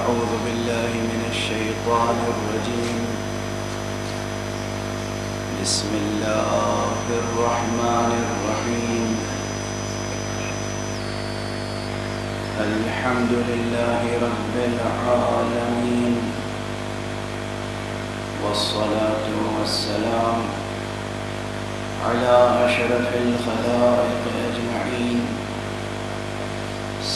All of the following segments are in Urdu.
أعوذ بالله من الشيطان الرجيم. بسم الله الرحمن الرحيم. الحمد لله رب العالمين، والصلاة والسلام على أشرف الخلائق أجمعين،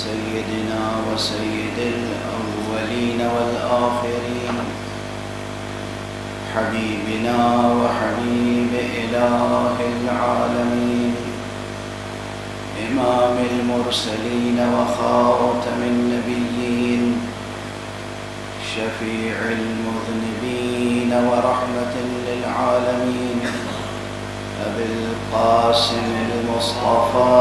سيدنا وسيد الأولين والآخرين، حبيبنا وحبيب إله العالمين، إمام المرسلين وخاتم النبيين، شفيع المذنبين ورحمة للعالمين، أبي القاسم المصطفى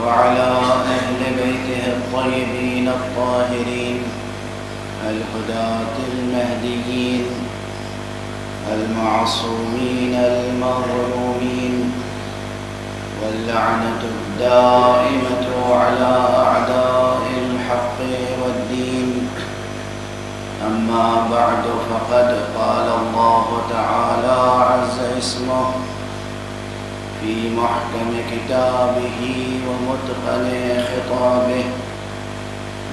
وعلى أهل بيته الطيبين الطاهرين الهداة المهديين المعصومين المظلومين، واللعنة الدائمة على أعداء الحق والدين. أما بعد، فقد قال الله تعالى عز اسمه في محكم كتابه ومتقن خطابه.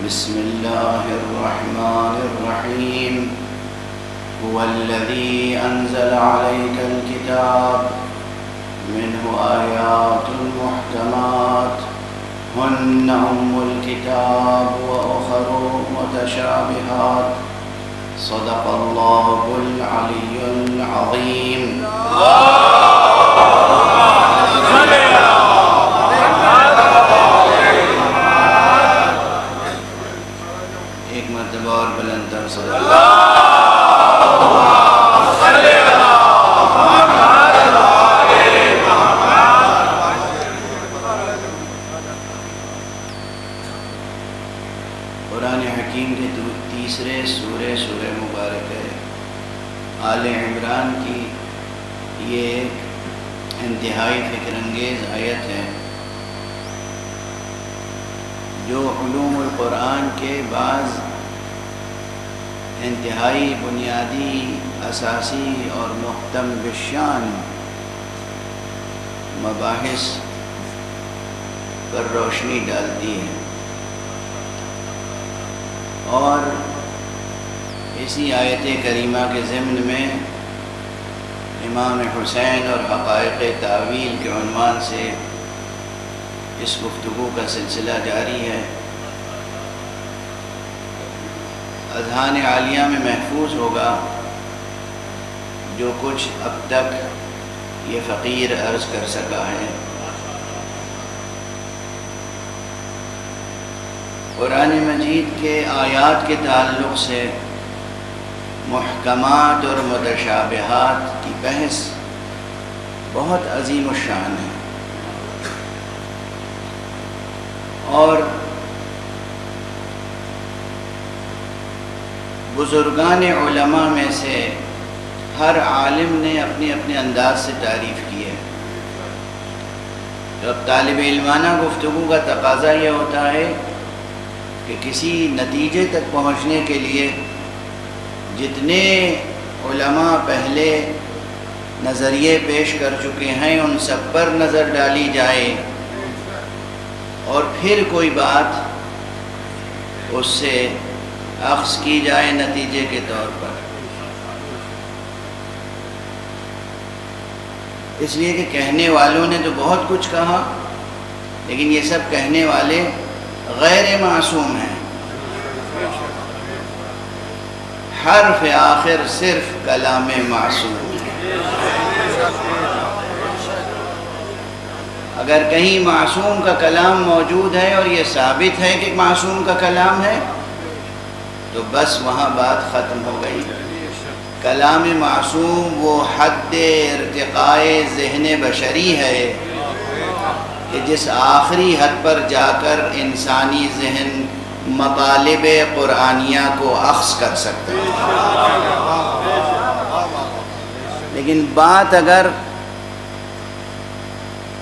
بسم الله الرحمن الرحيم. هو الذي أنزل عليك الكتاب منه آيات محكمات هن أم الكتاب وأخر متشابهات. صدق الله العلي العظيم. ایک مرتبہ اور بلند تر صدق اللہ. قرآن حکیم کے تیسرے سورہ مبارک ہے آل عمران کی. یہ ایک انتہائی فکر انگیز آیت ہے جو علوم القرآن کے بعض انتہائی بنیادی، اساسی اور محتم بالشان مباحث پر روشنی ڈالتی ہے، اور اسی آیت کریمہ کے ضمن میں امام حسین اور حقائق تعویل کے عنوان سے اس گفتگو کا سلسلہ جاری ہے. اذہان عالیہ میں محفوظ ہوگا جو کچھ اب تک یہ فقیر عرض کر سکا ہے. قرآن مجید کے آیات کے تعلق سے محکمات اور متشابہات کی بحث بہت عظیم الشان ہے، اور بزرگان علماء میں سے ہر عالم نے اپنے اپنے انداز سے تعریف کی ہے. تو اب طالب علمانہ گفتگو کا تقاضا یہ ہوتا ہے کہ کسی نتیجے تک پہنچنے کے لیے جتنے علماء پہلے نظریے پیش کر چکے ہیں ان سب پر نظر ڈالی جائے، اور پھر کوئی بات اس سے اخذ کی جائے نتیجے کے طور پر. اس لیے کہ کہنے والوں نے تو بہت کچھ کہا، لیکن یہ سب کہنے والے غیر معصوم ہیں. حرف آخر صرف کلام معصوم ہے. اگر کہیں معصوم کا کلام موجود ہے اور یہ ثابت ہے کہ معصوم کا کلام ہے تو بس وہاں بات ختم ہو گئی. کلام معصوم وہ حد ارتقاء ذہن بشری ہے کہ جس آخری حد پر جا کر انسانی ذہن مطالب قرآنیہ کو اخذ کر سکتا ہے. لیکن بات اگر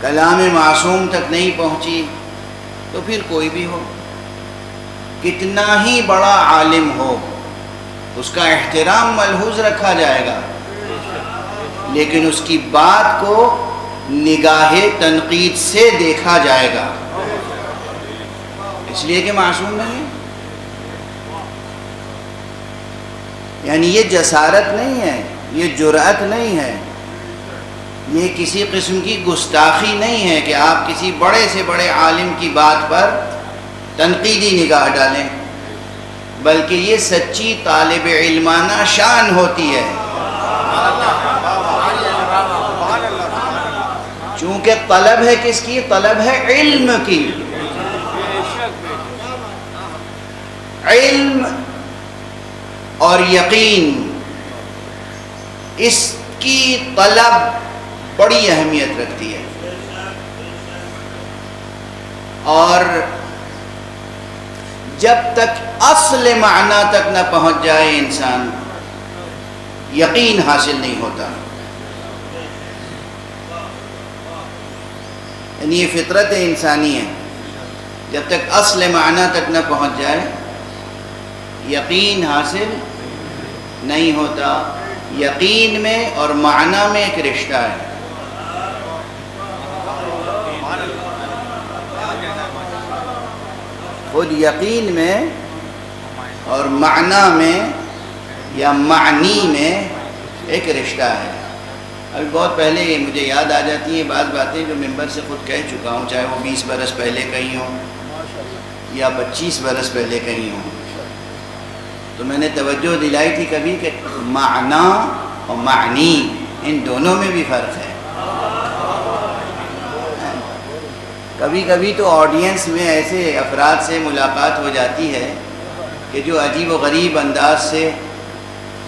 کلام معصوم تک نہیں پہنچی، تو پھر کوئی بھی ہو، کتنا ہی بڑا عالم ہو، اس کا احترام ملحوظ رکھا جائے گا، لیکن اس کی بات کو نگاہ تنقید سے دیکھا جائے گا، اس لیے کہ معصوم نہیں ہے۔ یعنی یہ جسارت نہیں ہے، یہ جرأت نہیں ہے، یہ کسی قسم کی گستاخی نہیں ہے کہ آپ کسی بڑے سے بڑے عالم کی بات پر تنقیدی نگاہ ڈالیں، بلکہ یہ سچی طالب علمانہ شان ہوتی ہے، چونکہ طلب ہے کس کی؟ طلب ہے علم کی۔ علم اور یقین، اس کی طلب بڑی اہمیت رکھتی ہے، اور جب تک اصل معنی تک نہ پہنچ جائے انسان، یقین حاصل نہیں ہوتا۔ یعنی یہ فطرت انسانی ہے، جب تک اصل معنی تک نہ پہنچ جائے یقین حاصل نہیں ہوتا۔ یقین میں اور معنی میں ایک رشتہ ہے، خود یقین میں اور معنی میں یا معنی میں ایک رشتہ ہے۔ ابھی بہت پہلے مجھے یاد آ جاتی ہیں بعض باتیں جو ممبر سے خود کہہ چکا ہوں، چاہے وہ 20 برس پہلے کہی ہوں یا 25 برس پہلے کہی ہوں، تو میں نے توجہ دلائی تھی کبھی کہ معنی اور معنی ان دونوں میں بھی فرق ہے۔ کبھی کبھی تو آڈینس میں ایسے افراد سے ملاقات ہو جاتی ہے کہ جو عجیب و غریب انداز سے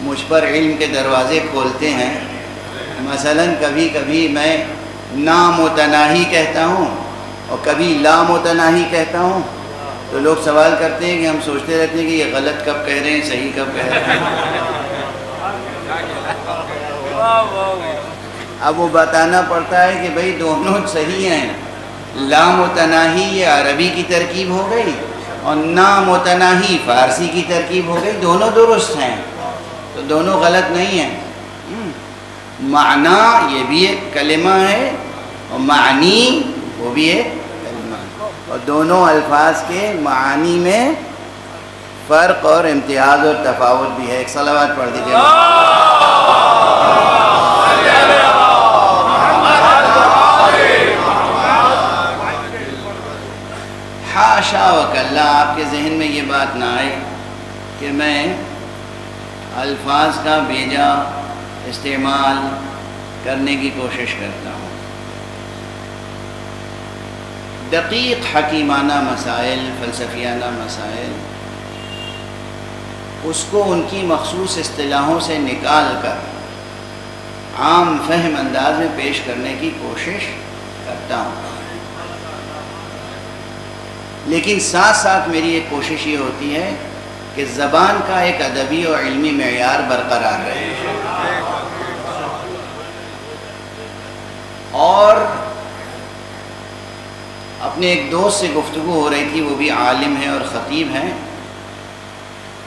مجھ پر علم کے دروازے کھولتے ہیں۔ مثلاً کبھی کبھی میں نامتناہی کہتا ہوں اور کبھی لامتناہی کہتا ہوں، تو لوگ سوال کرتے ہیں کہ ہم سوچتے رہتے ہیں کہ یہ غلط کب کہہ رہے ہیں، صحیح کب کہہ رہے ہیں۔ اب وہ بتانا پڑتا ہے کہ بھئی دونوں صحیح ہیں، لامتناہی یہ عربی کی ترکیب ہو گئی اور نامتناہی فارسی کی ترکیب ہو گئی، دونوں درست ہیں، تو دونوں غلط نہیں ہیں۔ معنی یہ بھی ایک کلمہ ہے اور معنی وہ بھی ایک کلمہ ہے، اور دونوں الفاظ کے معانی میں فرق اور امتیاز اور تفاوت بھی ہے۔ ایک صلوات پڑھ دیجیے۔ حاشا وکلا آپ کے ذہن میں یہ بات نہ آئے کہ میں الفاظ کا بیجا استعمال کرنے کی کوشش کرتا ہوں۔ دقیق حکیمانہ مسائل، فلسفیانہ مسائل، اس کو ان کی مخصوص اصطلاحوں سے نکال کر عام فہم انداز میں پیش کرنے کی کوشش کرتا ہوں، لیکن ساتھ ساتھ میری ایک کوشش یہ ہوتی ہے کہ زبان کا ایک ادبی اور علمی معیار برقرار رہے۔ اور اپنے ایک دوست سے گفتگو ہو رہی تھی، وہ بھی عالم ہیں اور خطیب ہیں،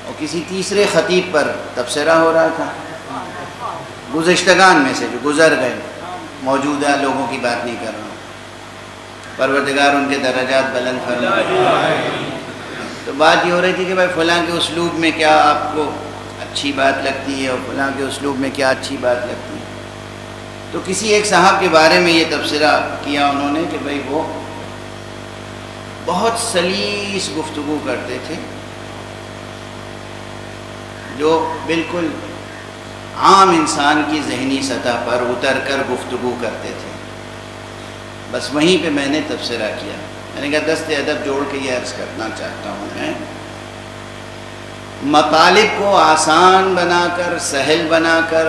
اور کسی تیسرے خطیب پر تبصرہ ہو رہا تھا، گزشتگان میں سے جو گزر گئے، موجودہ لوگوں کی بات نہیں کر رہا ہوں، پروردگار ان کے درجات بلند فرمائے۔ تو بات یہ ہو رہی تھی کہ بھائی فلاں کے اسلوب میں کیا آپ کو اچھی بات لگتی ہے اور فلاں کے اسلوب میں کیا اچھی بات لگتی ہے۔ تو کسی ایک صاحب کے بارے میں یہ تبصرہ کیا انہوں نے کہ بھائی وہ بہت سلیس گفتگو کرتے تھے، جو بالکل عام انسان کی ذہنی سطح پر اتر کر گفتگو کرتے تھے۔ بس وہیں پہ میں نے تبصرہ کیا، میں نے کہا دست ادب جوڑ کے یہ عرض کرنا چاہتا ہوں میں، مطالب کو آسان بنا کر، سہل بنا کر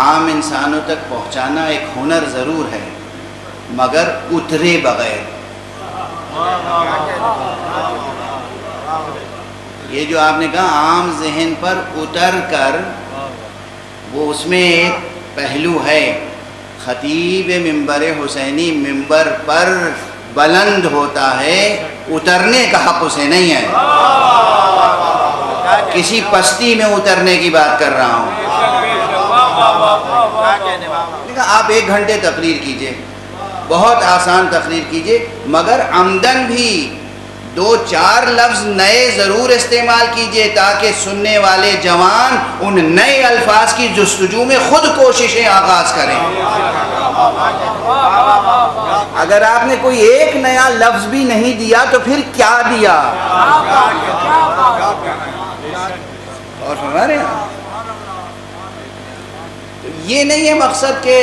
عام انسانوں تک پہنچانا ایک ہنر ضرور ہے، مگر اترے بغیر۔ یہ جو آپ نے کہا عام ذہن پر اتر کر، وہ اس میں ایک پہلو ہے خطیب ممبر حسینی ممبر پر بلند ہوتا ہے، اترنے کا حق اسے نہیں ہے۔ کسی پستی میں اترنے کی بات کر رہا ہوں۔ آپ 1 گھنٹے تقریر کیجئے، بہت آسان تقریر کیجئے، مگر عمدن بھی 2-4 لفظ نئے ضرور استعمال کیجئے تاکہ سننے والے جوان ان نئے الفاظ کی جستجو میں خود کوششیں آغاز کریں۔ اگر آپ نے کوئی ایک نیا لفظ بھی نہیں دیا تو پھر کیا دیا؟ اور ہمارے یہ نہیں ہے مقصد کہ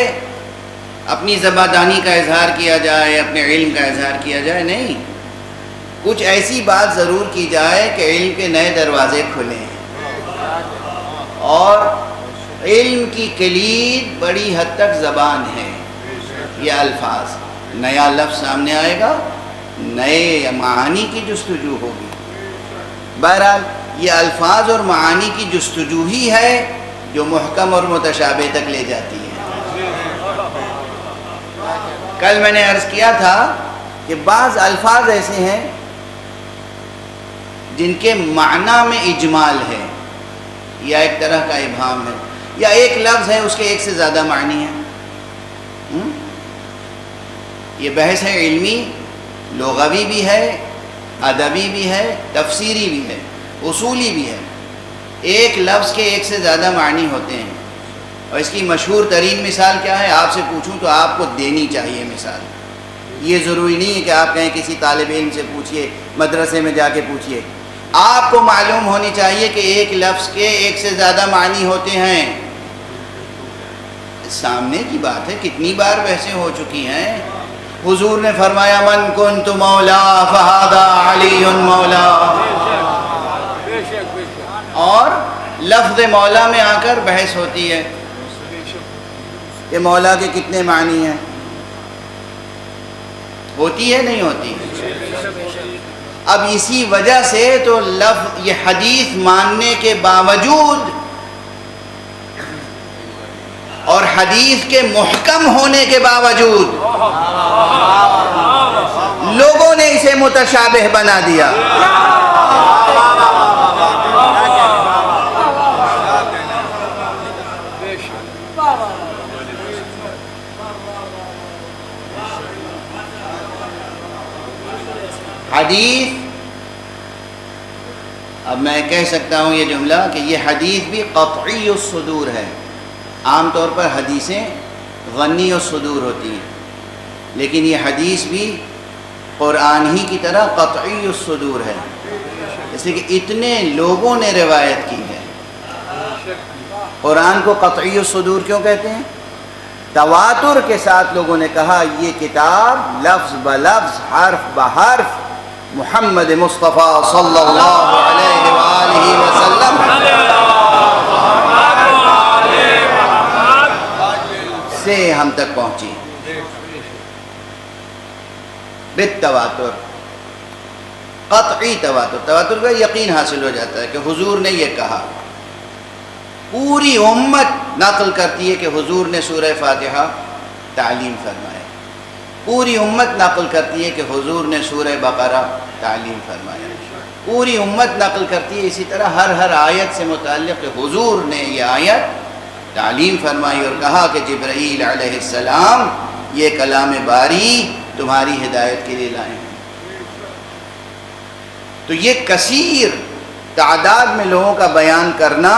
اپنی زبادانی کا اظہار کیا جائے، اپنے علم کا اظہار کیا جائے، نہیں، کچھ ایسی بات ضرور کی جائے کہ علم کے نئے دروازے کھلیں، اور علم کی کلید بڑی حد تک زبان ہے، یہ الفاظ، نیا لفظ سامنے آئے گا، نئے معانی کی جستجو ہوگی۔ بہرحال یہ الفاظ اور معانی کی جستجو ہی ہے جو محکم اور متشابہ تک لے جاتی ہے۔ کل میں نے عرض کیا تھا کہ بعض الفاظ ایسے ہیں جن کے معنی میں اجمال ہے یا ایک طرح کا ابہام ہے، یا ایک لفظ ہے اس کے ایک سے زیادہ معنی ہیں۔ یہ بحث ہے علمی، لغوی بھی ہے، ادبی بھی ہے، تفسیری بھی ہے، اصولی بھی ہے۔ ایک لفظ کے ایک سے زیادہ معنی ہوتے ہیں، اور اس کی مشہور ترین مثال کیا ہے؟ آپ سے پوچھوں تو آپ کو دینی چاہیے مثال۔ یہ ضروری نہیں ہے کہ آپ کہیں کسی طالب علم سے پوچھئے، مدرسے میں جا کے پوچھئے، آپ کو معلوم ہونی چاہیے کہ ایک لفظ کے ایک سے زیادہ معنی ہوتے ہیں۔ سامنے کی بات ہے، کتنی بار بحثیں ہو چکی ہیں۔ حضور نے فرمایا من کنت مولا فہذا علی مولا، اور لفظ مولا میں آ کر بحث ہوتی ہے کہ مولا کے کتنے معنی ہیں، ہوتی ہے نہیں ہوتی؟ اب اسی وجہ سے تو لفظ، یہ حدیث ماننے کے باوجود اور حدیث کے محکم ہونے کے باوجود لوگوں نے اسے متشابہ بنا دیا۔ حدیث، اب میں کہہ سکتا ہوں یہ جملہ کہ یہ حدیث بھی قطعی الصدور ہے۔ عام طور پر حدیثیں غنی الصدور ہوتی ہیں، لیکن یہ حدیث بھی قرآن ہی کی طرح قطعی الصدور ہے، اس لیے کہ اتنے لوگوں نے روایت کی ہے۔ قرآن کو قطعی الصدور کیوں کہتے ہیں؟ تواتر کے ساتھ لوگوں نے کہا یہ کتاب لفظ بلفظ، حرف بحرف محمد مصطفیٰ صلی اللہ علیہ وآلہ وسلم سے ہم تک پہنچی بالتواتر، قطعی تواتر۔ تواتر کا یقین حاصل ہو جاتا ہے کہ حضور نے یہ کہا۔ پوری امت نقل کرتی ہے کہ حضور نے سورہ فاتحہ تعلیم فرمایا، پوری امت نقل کرتی ہے کہ حضور نے سورہ بقرہ تعلیم فرمایا، پوری امت نقل کرتی ہے اسی طرح ہر آیت سے متعلق کہ حضور نے یہ آیت تعلیم فرمائی اور کہا کہ جبرائیل علیہ السلام یہ کلام باری تمہاری ہدایت کے لیے لائے ہیں۔ تو یہ کثیر تعداد میں لوگوں کا بیان کرنا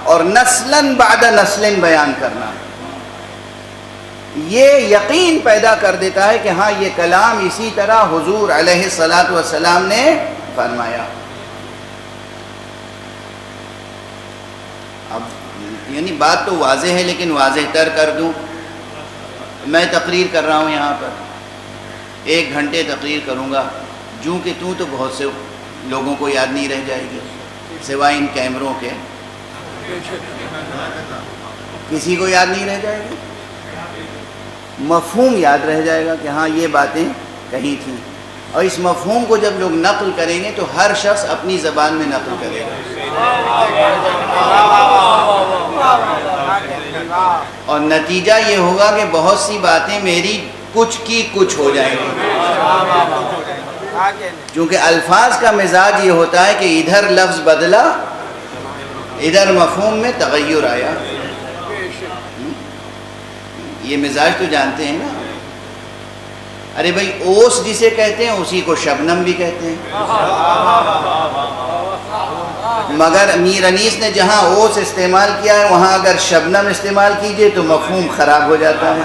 اور نسلاً بعد نسلاً بیان کرنا، یہ یقین پیدا کر دیتا ہے کہ ہاں یہ کلام اسی طرح حضور علیہ السلام نے فرمایا۔ اب یعنی بات تو واضح ہے لیکن واضح تر کر دوں۔ میں تقریر کر رہا ہوں یہاں پر، 1 گھنٹے تقریر کروں گا، جوں کہ تو بہت سے لوگوں کو یاد نہیں رہ جائے گی سوائے ان کیمروں کے، کسی کو یاد نہیں رہ جائے گی، مفہوم یاد رہ جائے گا کہ ہاں یہ باتیں کہی تھیں، اور اس مفہوم کو جب لوگ نقل کریں گے تو ہر شخص اپنی زبان میں نقل کرے گا، اور نتیجہ یہ ہوگا کہ بہت سی باتیں میری کچھ کی کچھ ہو جائیں گی، کیونکہ الفاظ کا مزاج یہ ہوتا ہے کہ ادھر لفظ بدلا، ادھر مفہوم میں تغیر آیا۔ یہ مزاج تو جانتے ہیں نا، ارے بھائی اوس جسے کہتے ہیں اسی کو شبنم بھی کہتے ہیں، مگر میر انیس نے جہاں اوس استعمال کیا ہے وہاں اگر شبنم استعمال کیجئے تو مفہوم خراب ہو جاتا ہے،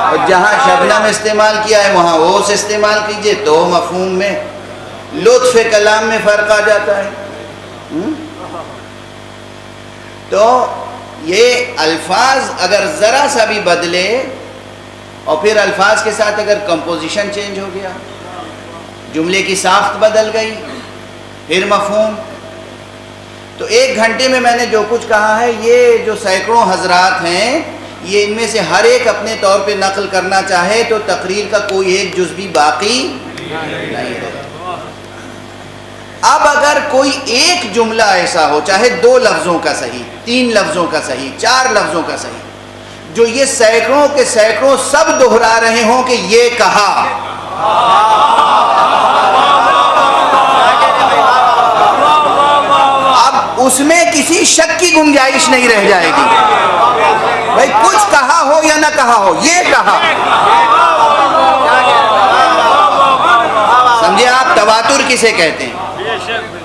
اور جہاں شبنم استعمال کیا ہے وہاں اوس استعمال کیجئے تو مفہوم میں لطف کلام میں فرق آ جاتا ہے۔ تو یہ الفاظ اگر ذرا سا بھی بدلے اور پھر الفاظ کے ساتھ اگر کمپوزیشن چینج ہو گیا، جملے کی ساخت بدل گئی، پھر مفہوم، تو 1 گھنٹے میں میں نے جو کچھ کہا ہے یہ جو سینکڑوں حضرات ہیں یہ ان میں سے ہر ایک اپنے طور پہ نقل کرنا چاہے تو تقریر کا کوئی ایک جز بھی باقی نہیں رہے۔ اب اگر کوئی ایک جملہ ایسا ہو، چاہے 2 لفظوں کا صحیح، 3 لفظوں کا صحیح، 4 لفظوں کا صحیح، جو یہ سینکڑوں کے سینکڑوں سب دہرا رہے ہوں کہ یہ کہا، اب اس میں کسی شک کی گنجائش نہیں رہ جائے گی، بھائی کچھ کہا ہو یا نہ کہا ہو، یہ کہا۔ سمجھے آپ تواتر کسے کہتے ہیں؟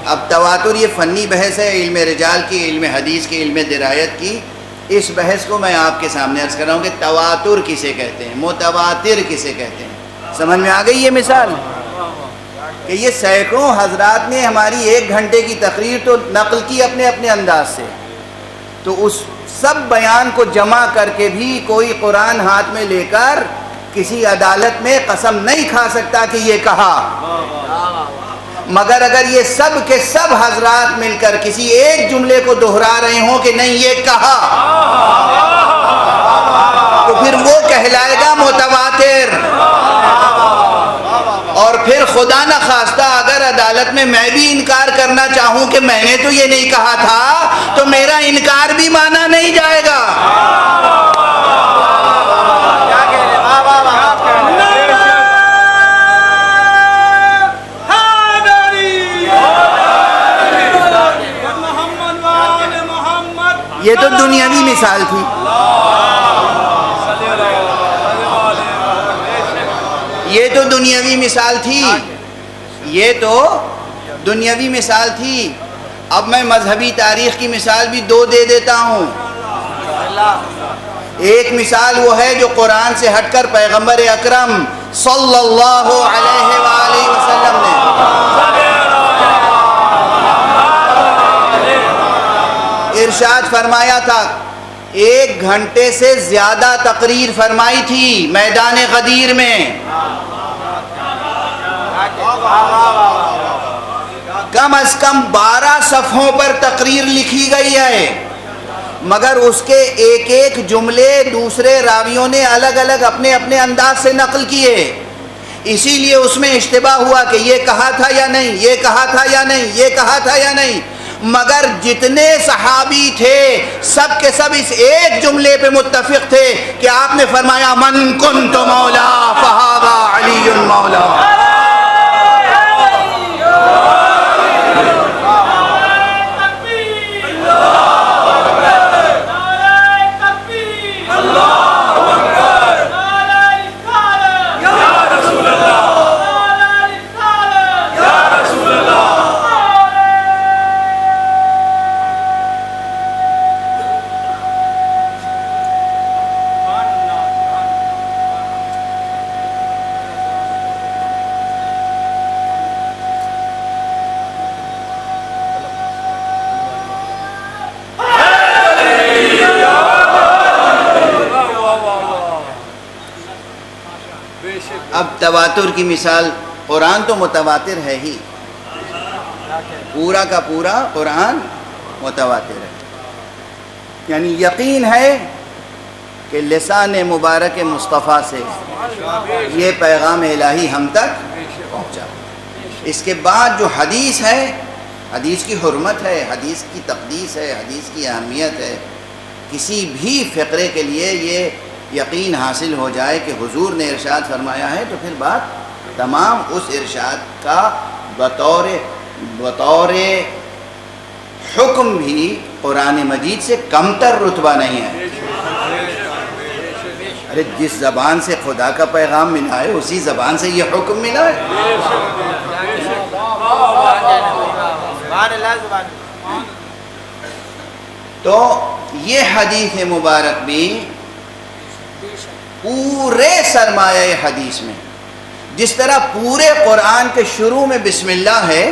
اب تواتر یہ فنی بحث ہے، علم رجال کی، علم حدیث کی، علم درایت کی، اس بحث کو میں آپ کے سامنے عرض کر رہا ہوں کہ تواتر کسے کہتے ہیں، متواتر کسے کہتے ہیں۔ سمجھ میں آ گئی یہ مثال کہ یہ سینکڑوں حضرات نے ہماری 1 گھنٹے کی تقریر تو نقل کی اپنے اپنے انداز سے، تو اس سب بیان کو جمع کر کے بھی کوئی قرآن ہاتھ میں لے کر کسی عدالت میں قسم نہیں کھا سکتا کہ یہ کہا، مگر اگر یہ سب کے سب حضرات مل کر کسی ایک جملے کو دہرا رہے ہوں کہ نہیں یہ کہا، تو پھر وہ کہلائے گا متواتر۔ اور پھر خدا نہ خواستہ اگر عدالت میں میں بھی انکار کرنا چاہوں کہ میں نے تو یہ نہیں کہا تھا تو میرا انکار بھی مانا نہیں جائے گا۔ یہ تو دنیاوی مثال تھی، یہ تو دنیاوی مثال تھی، یہ تو دنیاوی مثال تھی۔ اب میں مذہبی تاریخ کی مثال بھی 2 دے دیتا ہوں۔ ایک مثال وہ ہے جو قرآن سے ہٹ کر پیغمبر اکرم صلی اللہ علیہ وآلہ وسلم نے ارشاد فرمایا تھا، 1 گھنٹے سے زیادہ تقریر فرمائی تھی میدان غدیر میں، کم از کم 12 صفحوں پر تقریر لکھی گئی ہے، مگر اس کے ایک ایک جملے دوسرے راویوں نے الگ الگ اپنے اپنے انداز سے نقل کیے، اسی لیے اس میں اشتباہ ہوا کہ یہ کہا تھا یا نہیں، یہ کہا تھا یا نہیں، یہ کہا تھا یا نہیں، مگر جتنے صحابی تھے سب کے سب اس ایک جملے پہ متفق تھے کہ آپ نے فرمایا من کنت مولا فہذا علی مولا۔ اب تواتر کی مثال، قرآن تو متواتر ہے ہی، پورا کا پورا قرآن متواتر ہے، یعنی یقین ہے کہ لسان مبارک مصطفیٰ سے یہ پیغام الہی ہم تک پہنچا۔ اس کے بعد جو حدیث ہے، حدیث کی حرمت ہے، حدیث کی تقدیس ہے، حدیث کی اہمیت ہے، کسی بھی فقرے کے لیے یہ یقین حاصل ہو جائے کہ حضور نے ارشاد فرمایا ہے، تو پھر بات تمام اس ارشاد کا بطور حکم بھی قرآن مجید سے کمتر رتبہ نہیں ہے۔ ارے جس زبان سے خدا کا پیغام ملا ہے اسی زبان سے یہ حکم ملا ہے۔ تو یہ حدیث مبارک بھی پورے سرمایہ حدیث میں، جس طرح پورے قرآن کے شروع میں بسم اللہ ہے،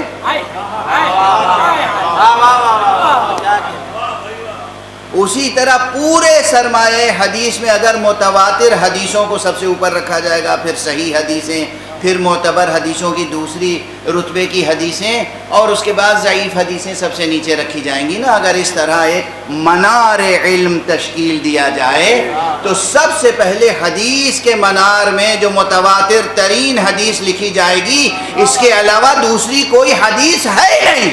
اسی طرح پورے سرمایہ حدیث میں اگر متواتر حدیثوں کو سب سے اوپر رکھا جائے گا، پھر صحیح حدیثیں، پھر معتبر حدیثوں کی دوسری رتبے کی حدیثیں، اور اس کے بعد ضعیف حدیثیں سب سے نیچے رکھی جائیں گی نا۔ اگر اس طرح ایک منار علم تشکیل دیا جائے تو سب سے پہلے حدیث کے منار میں جو متواتر ترین حدیث لکھی جائے گی، اس کے علاوہ دوسری کوئی حدیث ہے نہیں۔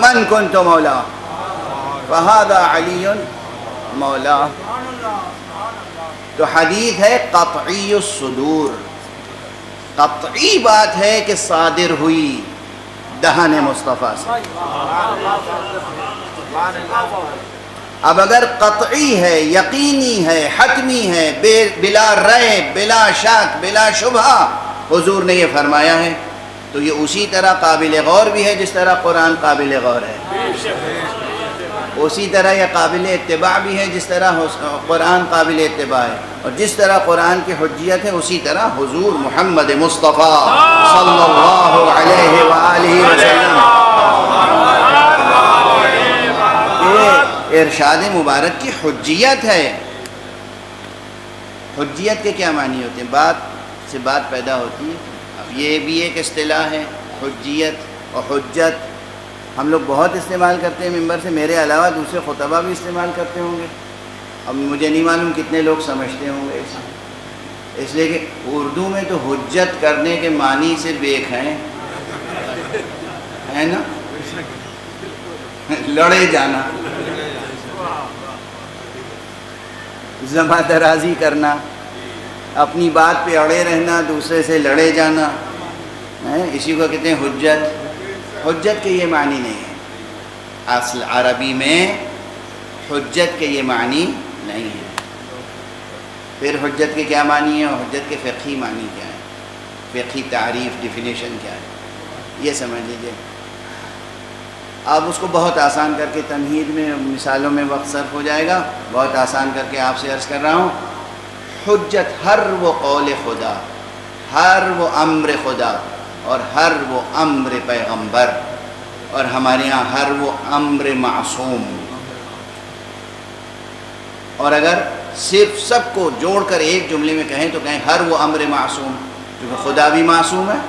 من کنت مولا فہذا علی مولا۔ تو حدیث ہے قطعی الصدور، قطعی بات ہے کہ صادر ہوئی دہن مصطفیٰ سے۔ اب اگر قطعی ہے، یقینی ہے، حتمی ہے، بلا ریب، بلا شک، بلا شبہ حضور نے یہ فرمایا ہے، تو یہ اسی طرح قابل غور بھی ہے جس طرح قرآن قابل غور ہے، اسی طرح یہ قابل اتباع بھی ہے جس طرح قرآن قابل اتباع ہے، اور جس طرح قرآن کی حجیت ہے اسی طرح حضور محمد مصطفیٰ صلی اللہ علیہ وآلہ وسلم یہ ارشاد مبارک کی حجیت ہے۔ حجیت کے کیا معنی ہوتے ہیں؟ بات سے بات پیدا ہوتی ہے۔ اب یہ بھی ایک اصطلاح ہے، حجیت اور حجت ہم لوگ بہت استعمال کرتے ہیں ممبر سے، میرے علاوہ دوسرے خطبہ بھی استعمال کرتے ہوں گے۔ اب مجھے نہیں معلوم کتنے لوگ سمجھتے ہوں گے اس لیے کہ اردو میں تو حجت کرنے کے معنی صرف ایک ہیں، ہے نا، لڑے جانا، زباں درازی کرنا، اپنی بات پہ اڑے رہنا، دوسرے سے لڑے جانا، اسی کو کہتے ہیں حجت۔ حجت کے یہ معنی نہیں ہے، اصل عربی میں حجت کے یہ معنی نہیں ہے۔ پھر حجت کے کیا معنی ہے اور حجت کے فقہی معنی کیا ہے، فقہی تعریف، ڈیفینیشن کیا ہے، یہ سمجھ لیجئے۔ اب اس کو بہت آسان کر کے تمہید میں، مثالوں میں وقت صرف ہو جائے گا، بہت آسان کر کے آپ سے عرض کر رہا ہوں۔ حجت ہر وہ قول خدا، ہر وہ امر خدا، اور ہر وہ امر پیغمبر، اور ہمارے ہاں ہر وہ امر معصوم۔ اور اگر صرف سب کو جوڑ کر ایک جملے میں کہیں تو کہیں ہر وہ امر معصوم، کیونکہ خدا بھی معصوم ہے۔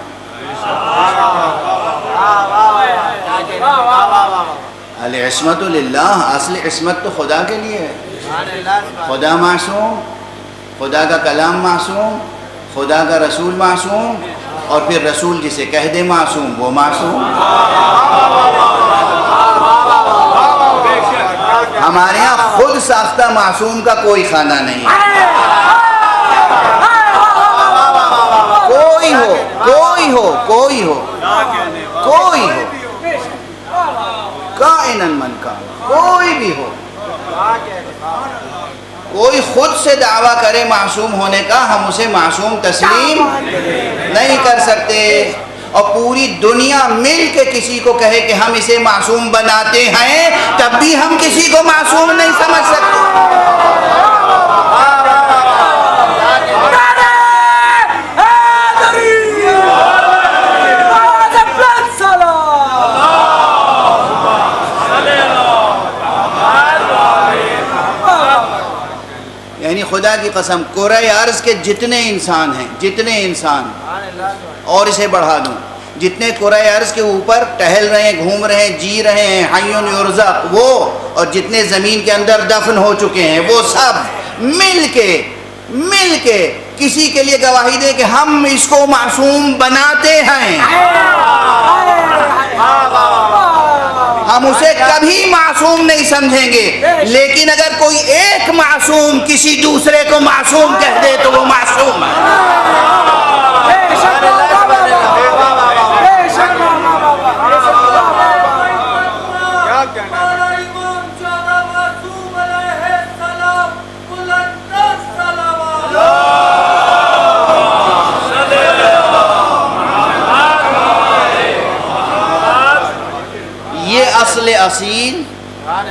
العصمت للہ، اصل عصمت تو خدا کے لیے ہے۔ خدا معصوم، خدا کا کلام معصوم، خدا کا رسول معصوم، اور پھر رسول جسے کہہ دے معصوم وہ معصوم۔ ہمارے یہاں خود ساختہ معصوم کا کوئی خانہ نہیں ہے، کوئی ہو کوئی ہو کوئی ہو کوئی ہو، کائناً من کان، کوئی بھی ہو، کوئی خود سے دعویٰ کرے معصوم ہونے کا، ہم اسے معصوم تسلیم نہیں کر سکتے، اور پوری دنیا مل کے کسی کو کہے کہ ہم اسے معصوم بناتے ہیں، تب بھی ہم کسی کو معصوم نہیں سمجھ سکتے۔ یعنی خدا کی قسم، کرۂ ارض کے جتنے انسان ہیں، جتنے انسان، اور اسے بڑھا دوں، جتنے کرۂ ارض کے اوپر ٹہل رہے ہیں، گھوم رہے ہیں، جی رہے ہیں، حیٌ یرزق، وہ، اور جتنے زمین کے اندر دفن ہو چکے ہیں، وہ سب مل کے کسی کے لیے گواہی دے کہ ہم اس کو معصوم بناتے ہیں، ہم اسے کبھی معصوم نہیں سمجھیں گے، لیکن اگر کوئی ایک معصوم کسی دوسرے کو معصوم کہہ دے تو وہ معصوم ہے۔ اصل اصیل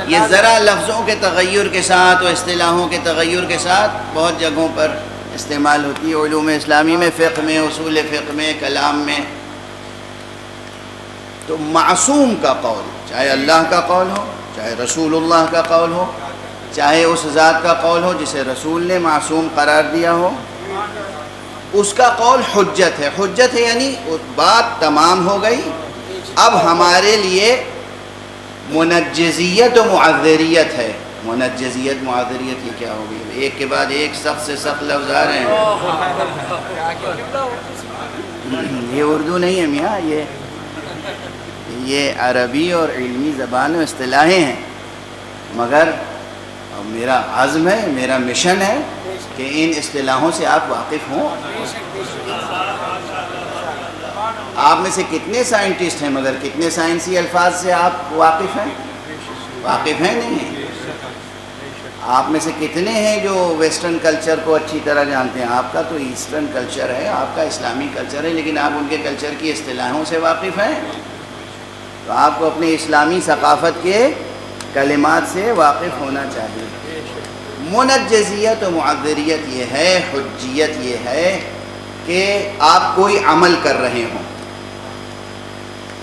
یہ ذرا لفظوں کے تغیر کے ساتھ و اصطلاحوں کے تغیر کے ساتھ بہت جگہوں پر استعمال ہوتی ہے، علوم اسلامی میں، فقہ میں، اصول فقہ میں، کلام میں۔ تو معصوم کا قول چاہے اللہ کا قول ہو، چاہے رسول اللہ کا قول ہو، چاہے اس ذات کا قول ہو جسے رسول نے معصوم قرار دیا ہو، اس کا قول حجت ہے۔ حجت ہے یعنی بات تمام ہو گئی، اب ہمارے لیے منجزیت و معذریت ہے۔ منجزیت معذریت یہ کیا ہوگی؟ ایک کے بعد ایک سخت سے سخت لفظ آ رہے ہیں۔ یہ اردو نہیں ہے میاں، یہ عربی اور علمی زبان و اصطلاحیں ہیں، مگر میرا عزم ہے، میرا مشن ہے کہ ان اصطلاحوں سے آپ واقف ہوں۔ آپ میں سے کتنے سائنٹسٹ ہیں مگر کتنے سائنسی الفاظ سے آپ واقف ہیں؟ واقف ہیں نہیں ہیں۔ آپ میں سے کتنے ہیں جو ویسٹرن کلچر کو اچھی طرح جانتے ہیں؟ آپ کا تو ایسٹرن کلچر ہے، آپ کا اسلامی کلچر ہے، لیکن آپ ان کے کلچر کی اصطلاحوں سے واقف ہیں؟ تو آپ کو اپنے اسلامی ثقافت کے کلمات سے واقف ہونا چاہیے۔ منجزیت و معذریت یہ ہے، حجیت یہ ہے کہ آپ کوئی عمل کر رہے ہوں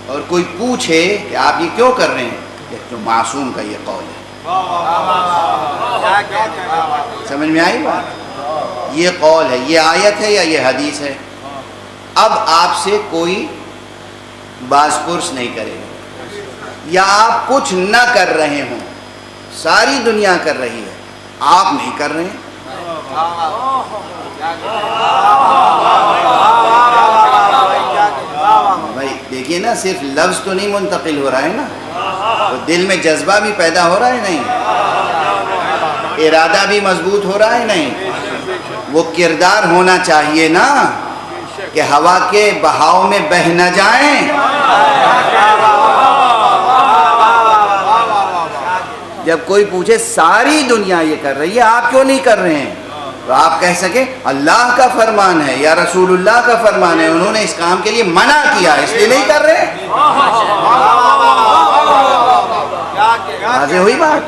اور کوئی پوچھے کہ آپ یہ کیوں کر رہے ہیں، کہ تو معصوم کا یہ قول ہے۔ سمجھ میں آئی بات؟ یہ قول ہے، یہ آیت ہے یا یہ حدیث ہے۔ اب آپ سے کوئی باز پرس نہیں کرے گا، یا آپ کچھ نہ کر رہے ہوں، ساری دنیا کر رہی ہے، آپ نہیں کر رہے ہیں، بھائی دیکھیے نا، صرف لفظ تو نہیں منتقل ہو رہا ہے نا، تو دل میں جذبہ بھی پیدا ہو رہا ہے نہیں، ارادہ بھی مضبوط ہو رہا ہے نہیں، وہ کردار ہونا چاہیے نا کہ ہوا کے بہاؤ میں بہہ نہ جائیں۔ جب کوئی پوچھے ساری دنیا یہ کر رہی ہے، آپ کیوں نہیں کر رہے ہیں، تو آپ کہہ سکیں اللہ کا فرمان ہے یا رسول اللہ کا فرمان ہے، انہوں نے اس کام کے لیے منع کیا اس لیے نہیں کر رہے۔ واضح ہوئی بات؟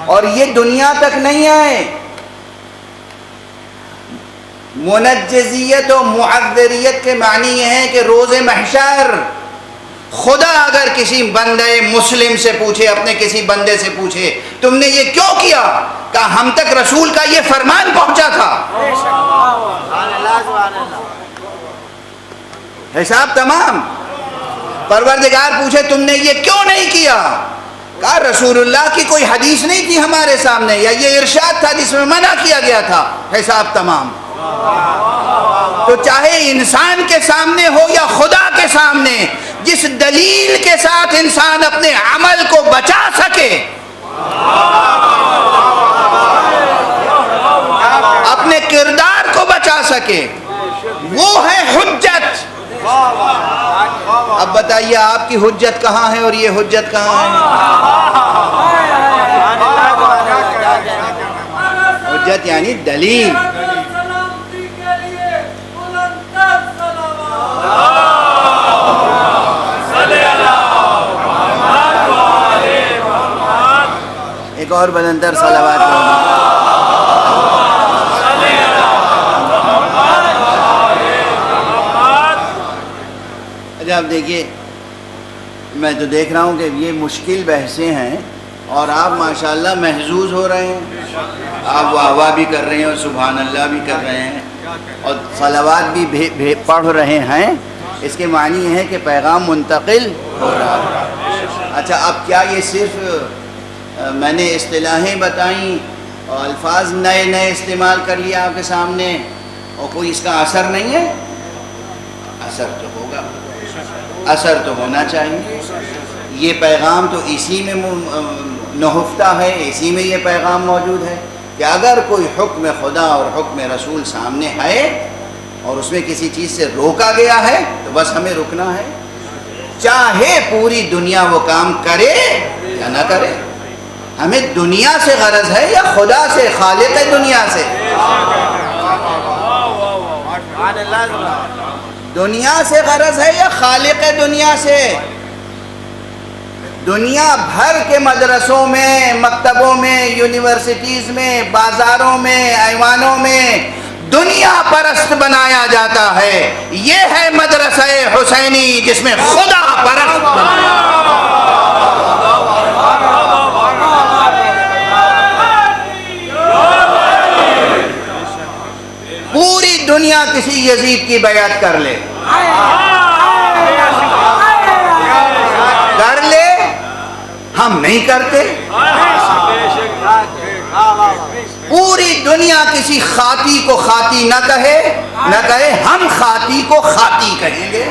اور یہ دنیا تک نہیں آئے۔ منجزیت و معذریت کے معنی یہ ہے کہ روز محشر خدا اگر کسی بندے مسلم سے پوچھے، اپنے کسی بندے سے پوچھے تم نے یہ کیوں کیا، کہ ہم تک رسول کا یہ فرمان پہنچا تھا، حساب تمام۔ پروردگار پوچھے تم نے یہ کیوں نہیں کیا، کہا رسول اللہ کی کوئی حدیث نہیں تھی ہمارے سامنے، یا یہ ارشاد تھا جس میں منع کیا گیا تھا، حساب تمام۔ تو چاہے انسان کے سامنے ہو یا خدا کے سامنے، جس دلیل کے ساتھ انسان اپنے عمل کو بچا سکے، اپنے کردار کو بچا سکے، وہ ہے حجت۔ اب بتائیے آپ کی حجت کہاں ہے اور یہ حجت کہاں ہے؟ حجت یعنی دلیل۔ ایک اور بلندر صلوات پڑھیں۔ اچھا اب دیکھیے، میں تو دیکھ رہا ہوں کہ یہ مشکل بحثیں ہیں اور آپ ماشاءاللہ محظوظ ہو رہے ہیں، آپ واہ واہ بھی کر رہے ہیں اور سبحان اللہ بھی کر رہے ہیں اور صلوات بھی پڑھ رہے ہیں۔ اس کے معنی یہ ہے کہ پیغام منتقل ہو رہا ہے۔ اچھا اب کیا یہ صرف میں نے اصطلاحیں بتائیں اور الفاظ نئے نئے استعمال کر لیا آپ کے سامنے اور کوئی اس کا اثر نہیں ہے؟ اثر تو ہوگا، اثر تو ہونا چاہیے۔ یہ پیغام تو اسی میں نہفتہ ہے، اسی میں یہ پیغام موجود ہے کہ اگر کوئی حکم خدا اور حکم رسول سامنے ہے اور اس میں کسی چیز سے روکا گیا ہے تو بس ہمیں رکنا ہے، چاہے پوری دنیا وہ کام کرے یا نہ کرے۔ ہمیں دنیا سے غرض ہے یا خدا سے، خالق دنیا سے؟ دنیا سے غرض ہے یا خالق دنیا سے؟ دنیا بھر کے مدرسوں میں، مکتبوں میں، یونیورسٹیز میں، بازاروں میں، ایوانوں میں دنیا پرست بنایا جاتا ہے۔ یہ ہے مدرسہ حسینی جس میں خدا پرست بنایا جاتا ہے۔ پوری دنیا کسی یزید کی بیعت کر لے، ہم نہیں کرتے۔ پوری دنیا کسی خاطی کو خاطی نہ کہے، ہم خاطی کو خاطی کہیں گے۔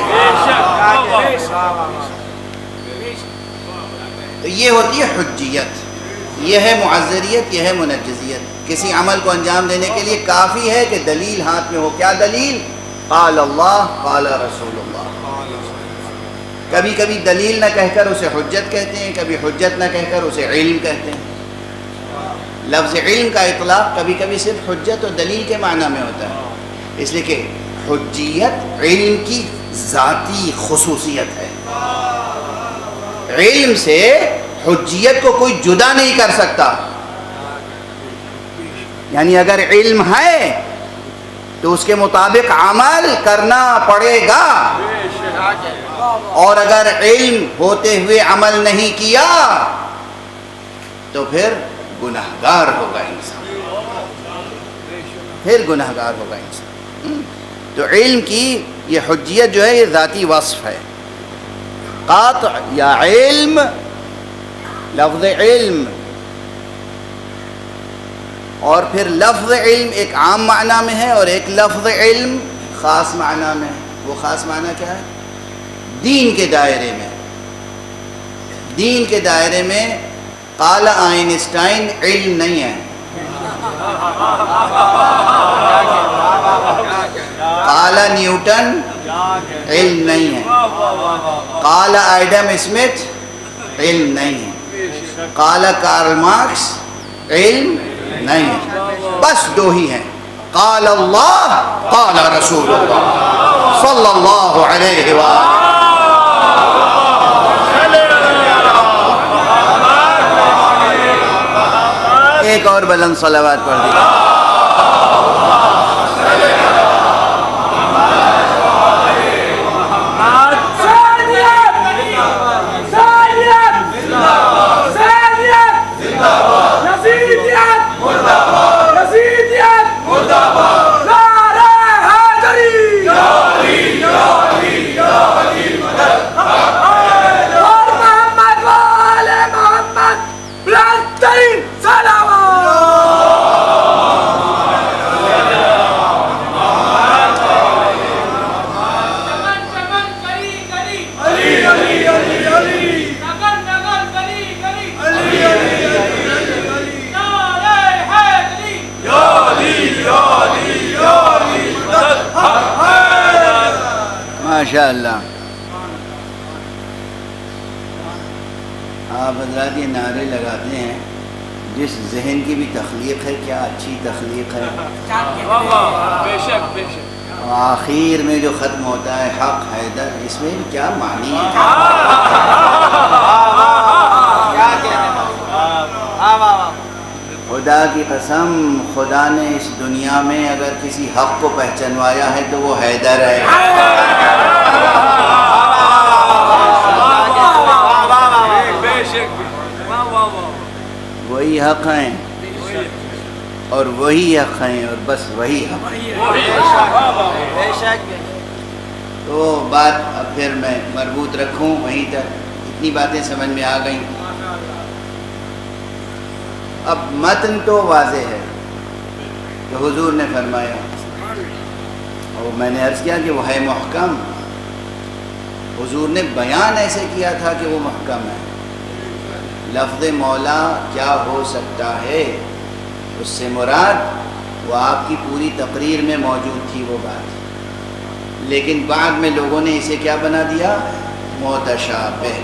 تو یہ ہوتی ہے حجیت، یہ ہے معذریت، یہ ہے منجزیت۔ کسی عمل کو انجام دینے کے لیے کافی ہے کہ دلیل ہاتھ میں ہو۔ کیا دلیل؟ قال اللہ قال رسول اللہ۔ کبھی کبھی دلیل نہ کہہ کر اسے حجت کہتے ہیں، کبھی حجت نہ کہہ کر اسے علم کہتے ہیں۔ لفظ علم کا اطلاق کبھی کبھی صرف حجت اور دلیل کے معنی میں ہوتا ہے، اس لیے کہ حجیت علم کی ذاتی خصوصیت ہے۔ علم سے حجیت کو کوئی جدا نہیں کر سکتا۔ یعنی اگر علم ہے تو اس کے مطابق عمل کرنا پڑے گا، اور اگر علم ہوتے ہوئے عمل نہیں کیا تو پھر گنہگار ہوگا انسان، پھر گنہگار ہوگا انسان۔ تو علم کی یہ حجیت جو ہے یہ ذاتی وصف ہے۔ قاطع یا علم، لفظ علم، اور پھر لفظ علم ایک عام معنی میں ہے اور ایک لفظ علم خاص معنی میں ہے۔ وہ خاص معنی کیا ہے؟ دین کے دائرے میں، دین کے دائرے میں قال آئنسٹائن علم نہیں ہے، قال نیوٹن علم نہیں ہے، قال ایڈم اسمتھ علم نہیں ہے، قال کارل مارکس علم نہیں ہے۔ بس دو ہی ہیں، قال اللہ قال رسول اللہ صلی اللہ علیہ وآلہ۔ ایک اور بلند صلوات پڑھ دیجیے۔ ماشاءاللہ۔ آپ حضرات یہ نعرے لگاتے ہیں، جس ذہن کی بھی تخلیق ہے، کیا اچھی تخلیق ہے۔ بے شک بے شک۔ آخر میں جو ختم ہوتا ہے حق حیدر، اس میں کیا معنی ہے؟ خدا کی قسم، خدا نے اس دنیا میں اگر کسی حق کو پہچنوایا ہے تو وہ حیدر ہے۔ وہی حق ہیں اور وہی حق ہیں اور بس وہی حق ہیں۔ تو بات اب پھر میں مربوط رکھوں وہیں تک، اتنی باتیں سمجھ میں آ گئیں۔ اب متن تو واضح ہے کہ حضور نے فرمایا، اور میں نے عرض کیا کہ وہ ہے محکم، حضور نے بیان ایسے کیا تھا کہ وہ محکم ہے. لفظ مولا کیا ہو سکتا ہے، اس سے مراد وہ آپ کی پوری تقریر میں موجود تھی وہ بات، لیکن بعد میں لوگوں نے اسے کیا بنا دیا، متشابہ،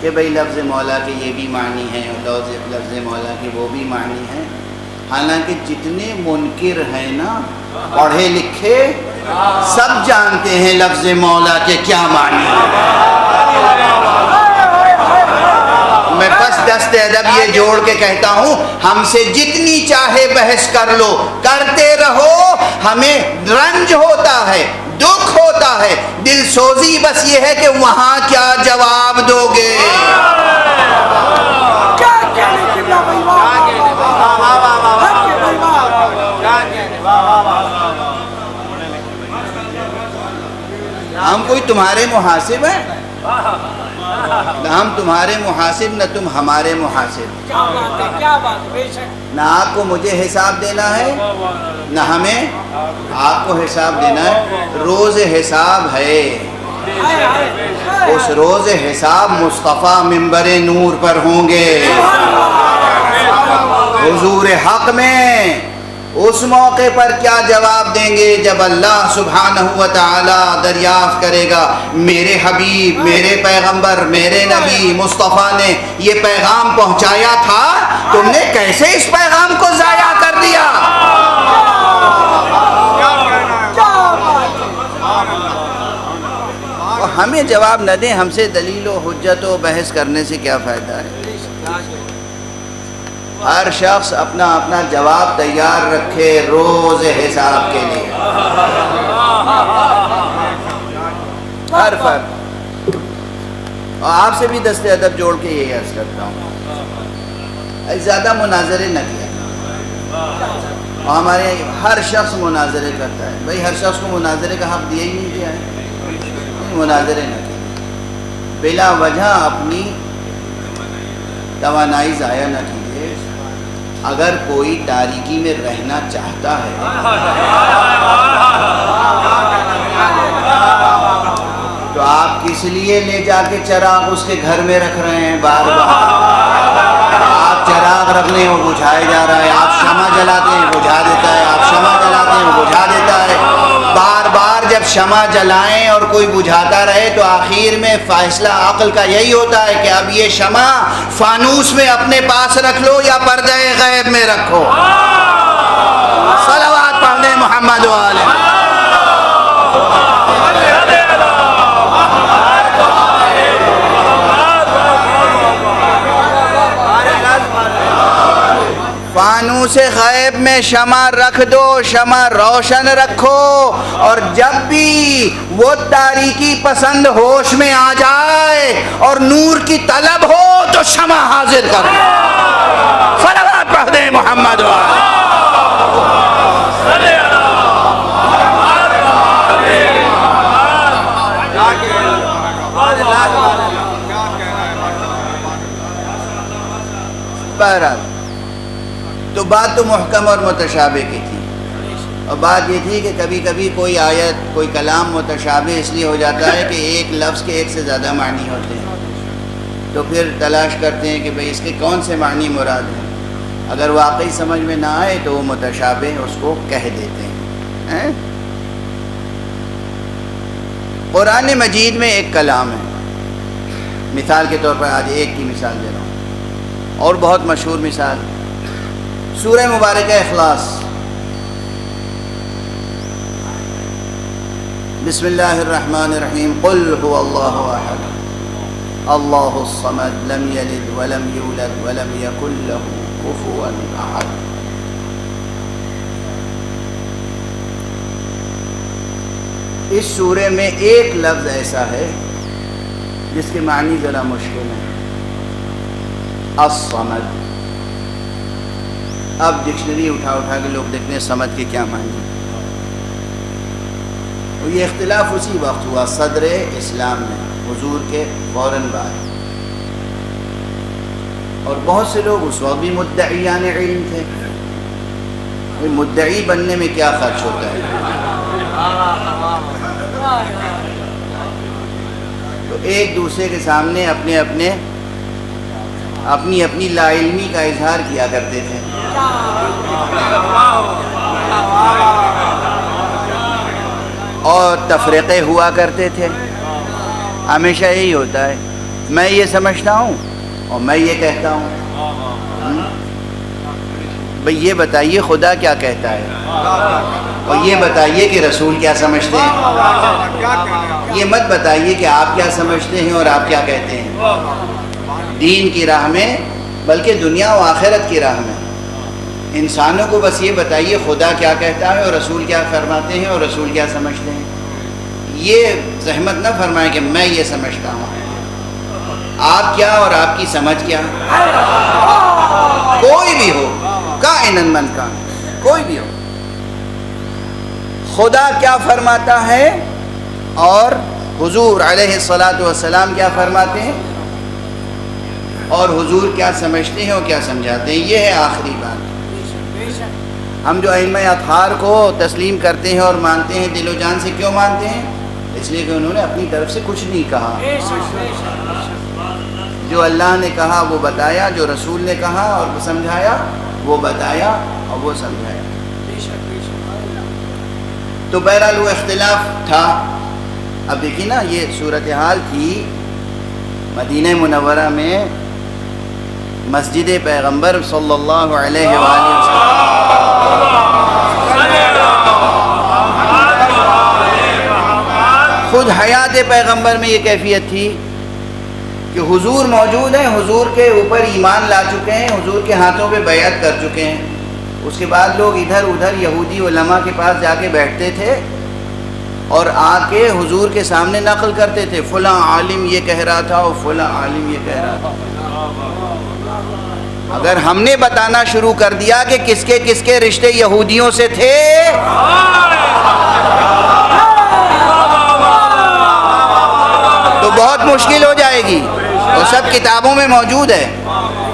کہ بھئی لفظ مولا کے یہ بھی معنی ہیں اور لفظ مولا کے وہ بھی معنی ہیں. حالانکہ جتنے منکر ہیں نا پڑھے لکھے سب جانتے ہیں لفظ مولا کے کیا معنی ہیں. میں بس دست ادب یہ جوڑ کے کہتا ہوں، ہم سے جتنی چاہے بحث کر لو، کرتے رہو، ہمیں رنج ہوتا ہے، دکھ ہوتا ہے، دل سوزی بس یہ ہے کہ وہاں کیا جواب دو گے. ہم کوئی تمہارے محاسب ہیں؟ نہ ہم تمہارے محاسب نہ تم ہمارے محاسب. کیا بات، بے شک. نہ آپ کو مجھے حساب دینا ہے نہ ہمیں آپ کو حساب دینا ہے. روز حساب ہے، اس روز حساب مصطفیٰ منبر نور پر ہوں گے حضور حق میں. اس موقع پر کیا جواب دیں گے جب اللہ سبحانہ و تعالی دریافت کرے گا، میرے حبیب، میرے پیغمبر، میرے نبی مصطفیٰ نے یہ پیغام پہنچایا تھا، تم نے کیسے اس پیغام کو ضائع کر دیا؟ اور ہمیں جواب نہ دیں، ہم سے دلیل و حجت و بحث کرنے سے کیا فائدہ ہے؟ ہر شخص اپنا اپنا جواب تیار رکھے روز حساب کے لیے. ہر فرد. اور آپ سے بھی دست ادب جوڑ کے یہی عرض کرتا ہوں، زیادہ مناظرے نہ کیا. اور ہمارے ہر شخص مناظرے کرتا ہے، بھئی ہر شخص کو مناظرے کا حق دیا ہی نہیں گیا ہے. مناظرے نہ کیا، بلا وجہ اپنی توانائی ضائع نہ کیجیے. اگر کوئی تاریکی میں رہنا چاہتا ہے تو آپ کس لیے لے جا کے چراغ اس کے گھر میں رکھ رہے ہیں بار بار؟ آپ چراغ رکھنے وہ بجھائے جا رہا ہے، آپ شمع جلاتے ہیں بجھا دیتا ہے، آپ شمع جلاتے ہیں وہ بجھا دیتا ہے. بار بار جب شمع جلائیں اور کوئی بجھاتا رہے تو آخر میں فیصلہ عقل کا یہی ہوتا ہے کہ اب یہ شمع فانوس میں اپنے پاس رکھ لو یا پردہ غیب میں رکھو. صلوات پڑھ دیں محمد والے. فانوس غیب میں شمع رکھ دو، شمع روشن رکھو، اور جب بھی وہ تاریکی پسند ہوش میں آ جائے اور نور کی طلب ہو تو شمع حاضر کر دو. صلوات پڑھ دیں محمد والے. بہرحال تو بات تو محکم اور متشابہ کی تھی، اور بات یہ تھی کہ کبھی کبھی کوئی آیت، کوئی کلام متشابہ اس لیے ہو جاتا ہے کہ ایک لفظ کے ایک سے زیادہ معنی ہوتے ہیں، تو پھر تلاش کرتے ہیں کہ بھئی اس کے کون سے معنی مراد ہیں. اگر واقعی سمجھ میں نہ آئے تو وہ متشابہ اس کو کہہ دیتے ہیں. قرآن مجید میں ایک کلام ہے، مثال کے طور پر آج ایک کی مثال دے رہا ہوں اور بہت مشہور مثال، سورہ مبارکہ اخلاص. بسم اللہ الرحمن الرحیم. قل هو اللہ احد اللہ الصمد لم یلد ولم یولد ولم یکن له کفوا احد. اس سورے میں ایک لفظ ایسا ہے جس کے معنی ذرا مشکل ہے، الصمد. اب ڈکشنری اٹھا کے لوگ دیکھتے ہیں سمد کے کیا معنی. یہ اختلاف اسی وقت ہوا صدر اسلام میں، حضور کے فوراً بعد، اور بہت سے لوگ اس وقت بھی مدعیان علم تھے. مدعی بننے میں کیا خرچ ہوتا ہے؟ تو ایک دوسرے کے سامنے اپنی اپنی لا علمی کا اظہار کیا کرتے تھے. اور تفریقے ہوا کرتے تھے. ہمیشہ یہی ہوتا ہے، میں یہ سمجھتا ہوں اور میں یہ کہتا ہوں. بھئی یہ بتائیے خدا کیا کہتا ہے، اور یہ بتائیے کہ رسول کیا سمجھتے ہیں. یہ مت بتائیے کہ آپ کیا سمجھتے ہیں اور آپ کیا کہتے ہیں. دین کی راہ میں، بلکہ دنیا و آخرت کی راہ میں انسانوں کو بس یہ بتائیے خدا کیا کہتا ہے اور رسول کیا فرماتے ہیں اور رسول کیا سمجھتے ہیں. یہ زحمت نہ فرمائیں کہ میں یہ سمجھتا ہوں. آپ کیا اور آپ کی سمجھ کیا. کوئی بھی ہو، کائناً من کان، کوئی بھی ہو، خدا کیا فرماتا ہے اور حضور علیہ الصلاۃ والسلام کیا فرماتے ہیں اور حضور کیا سمجھتے ہیں اور کیا سمجھاتے ہیں. یہ ہے آخری بات. ہم جو ائمہ اطہار کو تسلیم کرتے ہیں اور مانتے ہیں دل و جان سے، کیوں مانتے ہیں؟ اس لیے کہ انہوں نے اپنی طرف سے کچھ نہیں کہا. جو اللہ نے کہا وہ بتایا، جو رسول نے کہا اور وہ سمجھایا وہ بتایا اور وہ سمجھایا. تو بہرحال وہ اختلاف تھا. اب دیکھیے نا، یہ صورتحال تھی مدینہ منورہ میں مسجد پیغمبر صلی اللہ علیہ وآلہ وسلم. خود حیات پیغمبر میں یہ کیفیت تھی کہ حضور موجود ہیں، حضور کے اوپر ایمان لا چکے ہیں، حضور کے ہاتھوں پہ بیعت کر چکے ہیں. اس کے بعد لوگ ادھر ادھر یہودی علماء کے پاس جا کے بیٹھتے تھے اور آ کے حضور کے سامنے نقل کرتے تھے، فلاں عالم یہ کہہ رہا تھا اور فلاں عالم یہ کہہ رہا تھا. اگر ہم نے بتانا شروع کر دیا کہ کس کے رشتے یہودیوں سے تھے، تو بہت مشکل ہو جائے گی. اور سب کتابوں میں موجود ہے،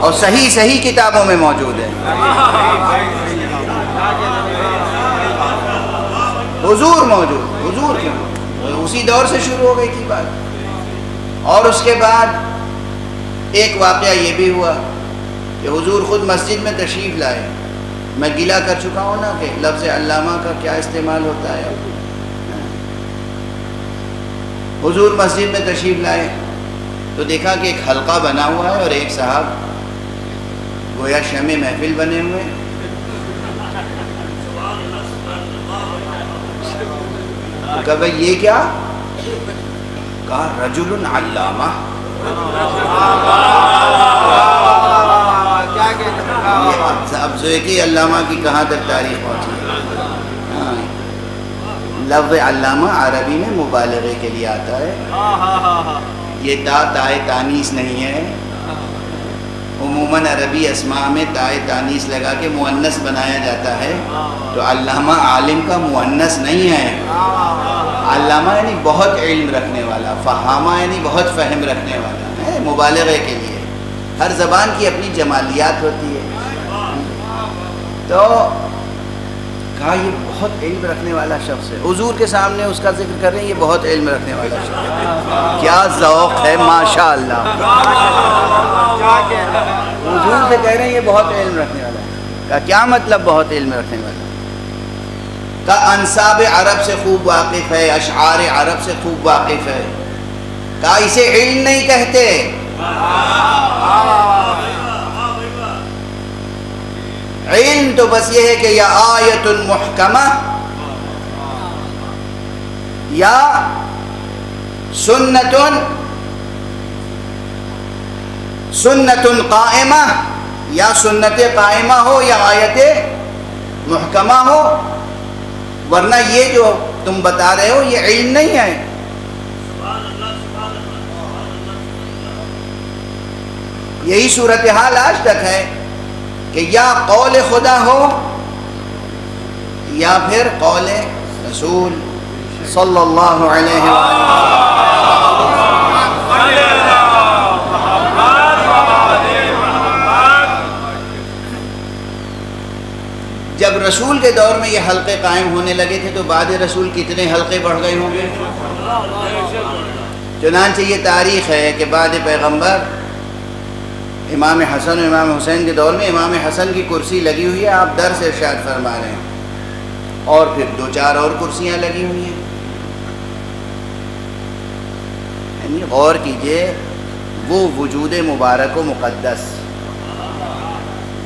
اور صحیح کتابوں میں موجود ہے. حضور موجود، حضور کیوں؟ اسی دور سے شروع ہو گئی تھی بات. اور اس کے بعد ایک واقعہ یہ بھی ہوا کہ حضور خود مسجد میں تشریف لائے. میں گلہ کر چکا ہوں نا کہ لفظ علامہ کا کیا استعمال ہوتا ہے. حضور مسجد میں تشریف لائے تو دیکھا کہ ایک حلقہ بنا ہوا ہے اور ایک صاحب گویا شمع محفل بنے ہوئے. کہا بھائی یہ کیا؟ کہا رجل علامہ. اب زویکی علامہ کی کہاں تک تاریخ پہنچی ہے. لفظ علامہ عربی میں مبالغے کے لیے آتا ہے. یہ تائے تانیث نہیں ہے. عموماً عربی اسماء میں تائے تانیث لگا کے مؤنث بنایا جاتا ہے. تو علامہ عالم کا مؤنث نہیں ہے. علامہ یعنی بہت علم رکھنے والا، فہامہ یعنی بہت فہم رکھنے والا ہے. مبالغے کے لیے ہر زبان کی اپنی جمالیات ہوتی ہے. تو کہا یہ بہت علم رکھنے والا شخص ہے. حضور کے سامنے اس کا ذکر کر رہے ہیں، یہ بہت علم رکھنے والا شخص ہے. کیا ذوق ہے ماشاءاللہ. حضور سے کہہ رہے ہیں یہ بہت علم رکھنے والا ہے. کہا کیا مطلب بہت علم رکھنے والا؟ کہا انصاب عرب سے خوب واقف ہے، اشعار عرب سے خوب واقف ہے. کہا اسے علم نہیں کہتے. علم تو بس یہ ہے کہ یا آیت محکمہ یا سنت قائمہ، یا سنت قائمہ ہو یا آیت محکمہ ہو. ورنہ یہ جو تم بتا رہے ہو یہ علم نہیں ہے. یہی صورتحال آج تک ہے کہ یا قول خدا ہو یا پھر قول رسول صلی اللہ علیہ وآلہ. جب رسول کے دور میں یہ حلقے قائم ہونے لگے تھے تو بعد رسول کتنے حلقے بڑھ گئے ہوں گے. چنانچہ یہ تاریخ ہے کہ بعد پیغمبر امام حسن و امام حسین کے دور میں امام حسن کی کرسی لگی ہوئی ہے، آپ در سے ارشاد فرما رہے ہیں، اور پھر 2-4 اور کرسیاں لگی ہوئی ہیں۔ یعنی غور کیجئے، وہ وجود مبارک و مقدس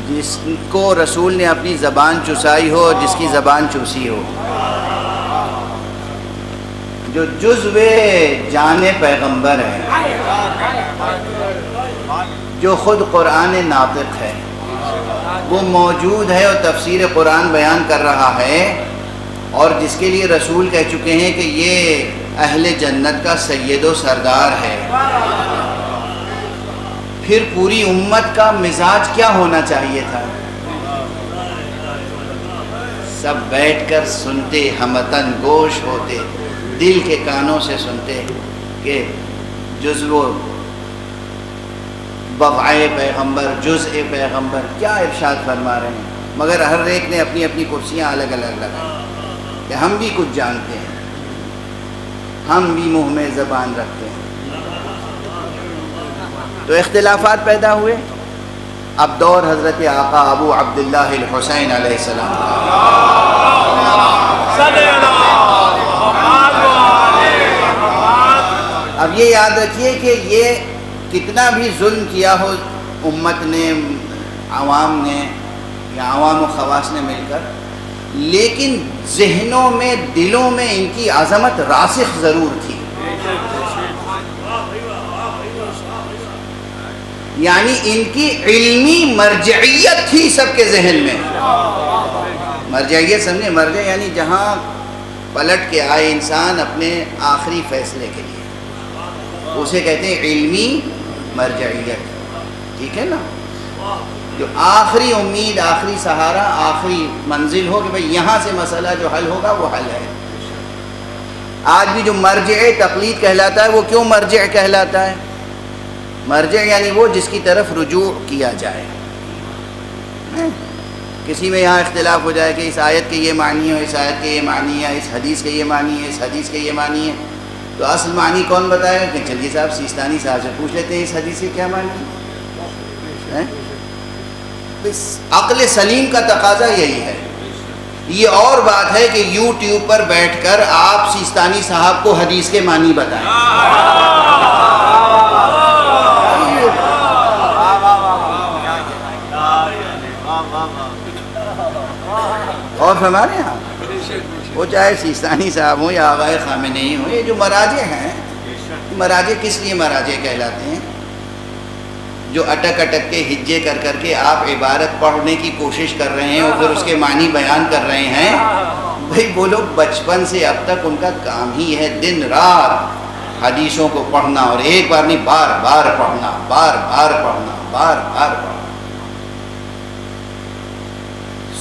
جس کو رسول نے اپنی زبان چسائی ہو اور جس کی زبان چوسی ہو، جو جزو جان پیغمبر ہے، جو خود قرآن ناطق ہے، وہ موجود ہے اور تفسیر قرآن بیان کر رہا ہے، اور جس کے لیے رسول کہہ چکے ہیں کہ یہ اہل جنت کا سید و سردار ہے۔ پھر پوری امت کا مزاج کیا ہونا چاہیے تھا؟ سب بیٹھ کر سنتے، ہمتن گوش ہوتے، دل کے کانوں سے سنتے کہ جزو بضعِ پیغمبر، جزء پیغمبر کیا ارشاد فرما رہے ہیں، مگر ہر ایک نے اپنی اپنی کرسیاں الگ الگ لگائی کہ ہم بھی کچھ جانتے ہیں، ہم بھی منہ میں زبان رکھتے ہیں۔ تو اختلافات پیدا ہوئے۔ اب دور حضرت آقا ابو عبداللہ الحسین علیہ السلام اب یہ یاد رکھیے کہ یہ کتنا بھی ظلم کیا ہو امت نے، عوام نے یا عوام و خواص نے مل کر، لیکن ذہنوں میں، دلوں میں ان کی عظمت راسخ ضرور تھی۔ یعنی ان کی علمی مرجعیت تھی سب کے ذہن میں۔ مرجعیت سمجھے؟ مرجع یعنی جہاں پلٹ کے آئے انسان اپنے آخری فیصلے کے لیے، اسے کہتے ہیں علمی مرجعیت، ٹھیک ہے نا؟ جو آخری امید، آخری سہارا، آخری منزل ہو کہ بھئی یہاں سے مسئلہ جو حل ہوگا وہ حل ہے۔ آج بھی جو مرجع تقلید کہلاتا ہے، وہ کیوں مرجع کہلاتا ہے؟ مرجع یعنی وہ جس کی طرف رجوع کیا جائے۔ کسی میں یہاں اختلاف ہو جائے کہ اس آیت کے یہ معنی ہے، اس آیت کے یہ معنی ہے، اس حدیث کے یہ معنی ہے، اس حدیث کے یہ معنی ہے، تو اصل معنی کون بتائے گا؟ کہ چلیے صاحب سیستانی صاحب سے پوچھ لیتے ہیں اس حدیث کے کیا معنی ہے۔ بس عقل سلیم کا تقاضا یہی ہے۔ یہ اور بات ہے کہ یوٹیوب پر بیٹھ کر آپ سیستانی صاحب کو حدیث کے معنی بتائیں۔ اور ہمارے ہاں وہ چاہے سیستانی صاحب ہوں یا آغائے خامنئی ہوں، یہ جو مراجع ہیں، مراجع کس لیے مراجع کہلاتے ہیں؟ جو اٹک اٹک کے ہجے کر کر کے آپ عبارت پڑھنے کی کوشش کر رہے ہیں اور پھر اس کے معنی بیان کر رہے ہیں، بھئی وہ لوگ بچپن سے اب تک ان کا کام ہی ہے دن رات حدیثوں کو پڑھنا، اور ایک بار نہیں بار بار پڑھنا، بار بار پڑھنا، بار بار پڑھنا،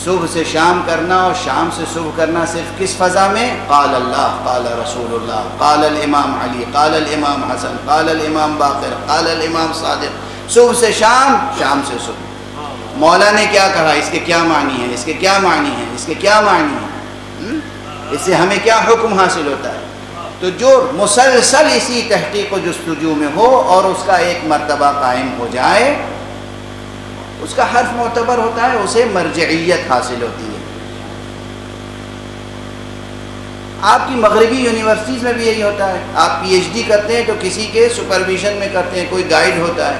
صبح سے شام کرنا اور شام سے صبح کرنا، صرف کس فضا میں؟ قال اللہ، قال رسول اللہ، قال الامام علی، قال الامام حسن، قال الامام باقر، قال الامام صادق، صبح سے شام، شام سے صبح۔ مولا نے کیا کہا، اس کے کیا معنی ہے، اس کے کیا معنی ہے، اس کے کیا معنی ہے، اس سے ہمیں کیا حکم حاصل ہوتا ہے؟ تو جو مسلسل اسی تحقیق و جستجو میں ہو اور اس کا ایک مرتبہ قائم ہو جائے، اس کا حرف معتبر ہوتا ہے، اسے مرجعیت حاصل ہوتی ہے۔ آپ کی مغربی یونیورسٹیز میں بھی یہی ہوتا ہے، آپ پی ایچ ڈی کرتے ہیں تو کسی کے سپرویژن میں کرتے ہیں، کوئی گائیڈ ہوتا ہے۔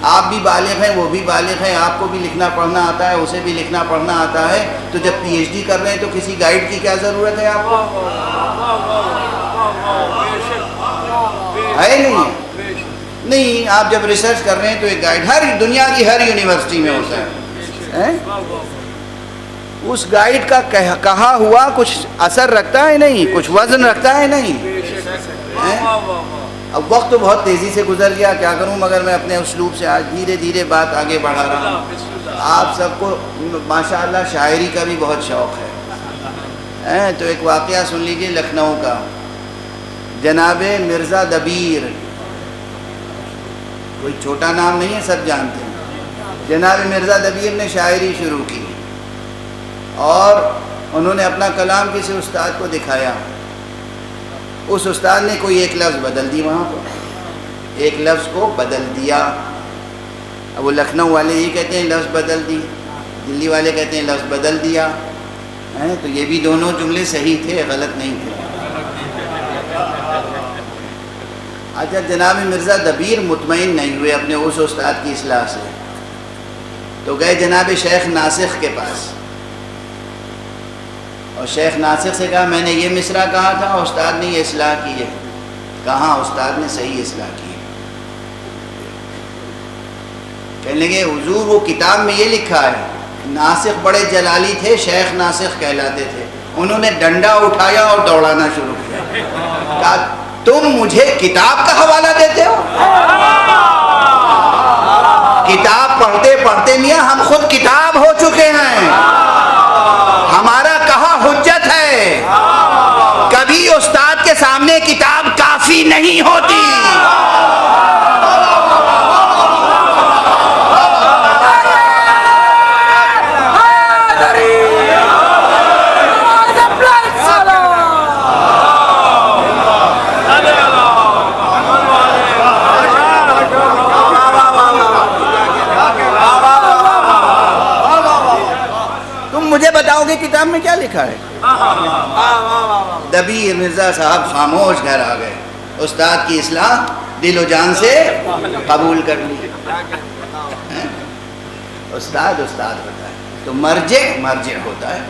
آپ بھی بالغ ہیں، وہ بھی بالغ ہیں، آپ کو بھی لکھنا پڑھنا آتا ہے، اسے بھی لکھنا پڑھنا آتا ہے، تو جب پی ایچ ڈی کر رہے ہیں تو کسی گائیڈ کی کیا ضرورت ہے آپ کو؟ ہے نہیں؟ نہیں، آپ جب ریسرچ کر رہے ہیں تو ایک گائیڈ ہر دنیا کی ہر یونیورسٹی میں ہوتا ہے۔ اس گائیڈ کا کہا ہوا کچھ اثر رکھتا ہے نہیں، کچھ وزن رکھتا ہے نہیں۔ اب وقت تو بہت تیزی سے گزر گیا، کیا کروں، مگر میں اپنے اسلوب سے آج دھیرے دھیرے بات آگے بڑھا رہا ہوں۔ آپ سب کو ماشاءاللہ شاعری کا بھی بہت شوق ہے، تو ایک واقعہ سن لیجئے لکھنؤ کا۔ جناب مرزا دبیر، کوئی چھوٹا نام نہیں ہے، سب جانتے ہیں۔ جناب مرزا دبیر نے شاعری شروع کی اور انہوں نے اپنا کلام کسی استاد کو دکھایا اس استاد نے کوئی ایک لفظ بدل دی، وہاں پر ایک لفظ کو بدل دیا. اب وہ لکھنؤ والے یہ کہتے ہیں لفظ بدل دی، دلی والے کہتے ہیں لفظ بدل دیا. تو یہ بھی دونوں جملے صحیح تھے، غلط نہیں تھے. اچھا جناب مرزا دبیر مطمئن نہیں ہوئے اپنے اس استاد کی اصلاح سے، تو گئے جناب شیخ ناسخ کے پاس، اور شیخ ناسخ سے کہا میں نے یہ مصرع کہا تھا استاد نے یہ اصلاح کی ہے. کہاں استاد نے صحیح اصلاح کی ہے. کہنے لگے حضور وہ کتاب میں یہ لکھا ہے. ناسخ بڑے جلالی تھے، شیخ ناسخ کہلاتے تھے. انہوں نے ڈنڈا اٹھایا اور دوڑانا شروع کیا. کہا تم مجھے کتاب کا حوالہ دیتے ہو؟ کتاب پڑھتے پڑھتے میاں ہم خود کتاب ہو چکے ہیں. ہمارا کہا حجت ہے. کبھی استاد کے سامنے کتاب کافی نہیں ہوتی. مجھے بتاؤ گے کتاب میں کیا لکھا ہے؟ دبیر مرزا صاحب خاموش گھر آ گئے. استاد کی اصلاح دل و جان سے قبول کر لی. استاد استاد ہوتا ہے تو مرجع ہوتا ہے.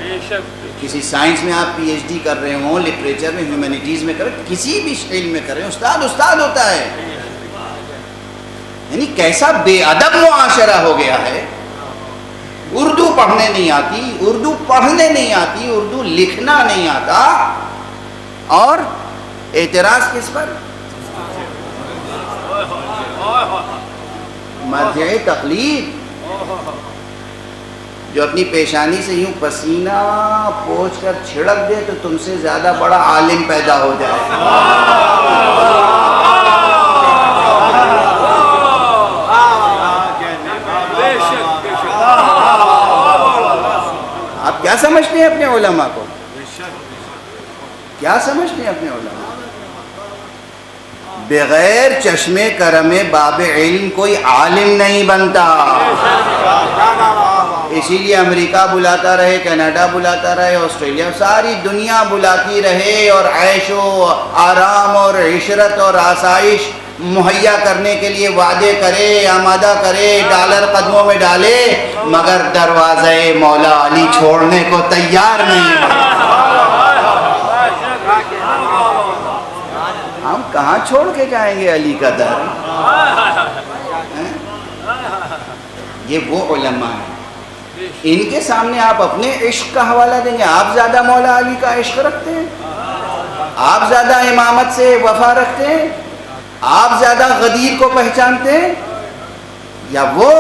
کسی سائنس میں آپ پی ایچ ڈی کر رہے ہوں، لٹریچر میں، ہیومینٹیز میں کر رہے، کسی بھی علم میں کر رہے ہیں، استاد استاد ہوتا ہے. یعنی کیسا بے ادب معاشرہ ہو گیا ہے. اردو پڑھنے نہیں آتی، اردو پڑھنے نہیں آتی، اردو لکھنا نہیں آتا، اور اعتراض کس پر؟ مرجع تقلید. جو اپنی پیشانی سے یوں پسینہ پوچھ کر چھڑک دے تو تم سے زیادہ بڑا عالم پیدا ہو جائے. آپ کیا سمجھتے ہیں اپنے علماء کو؟ کیا سمجھتے ہیں اپنے علماء؟ بغیر چشم کرم باب علم کوئی عالم نہیں بنتا. اسی لیے امریکہ بلاتا رہے، کینیڈا بلاتا رہے، آسٹریلیا، ساری دنیا بلاتی رہے اور عیش و آرام اور عشرت اور آسائش مہیا کرنے کے لیے وعدے کرے، آمادہ کرے، ڈالر قدموں میں ڈالے، مگر دروازے مولا علی چھوڑنے کو تیار نہیں. ہم کہاں چھوڑ کے جائیں گے علی کا در؟ یہ وہ علماء ہیں، ان کے سامنے آپ اپنے عشق کا حوالہ دیں گے. آپ زیادہ مولا علی کا عشق رکھتے ہیں؟ آپ زیادہ امامت سے وفا رکھتے ہیں؟ آپ زیادہ غدیر کو پہچانتے ہیں یا وہ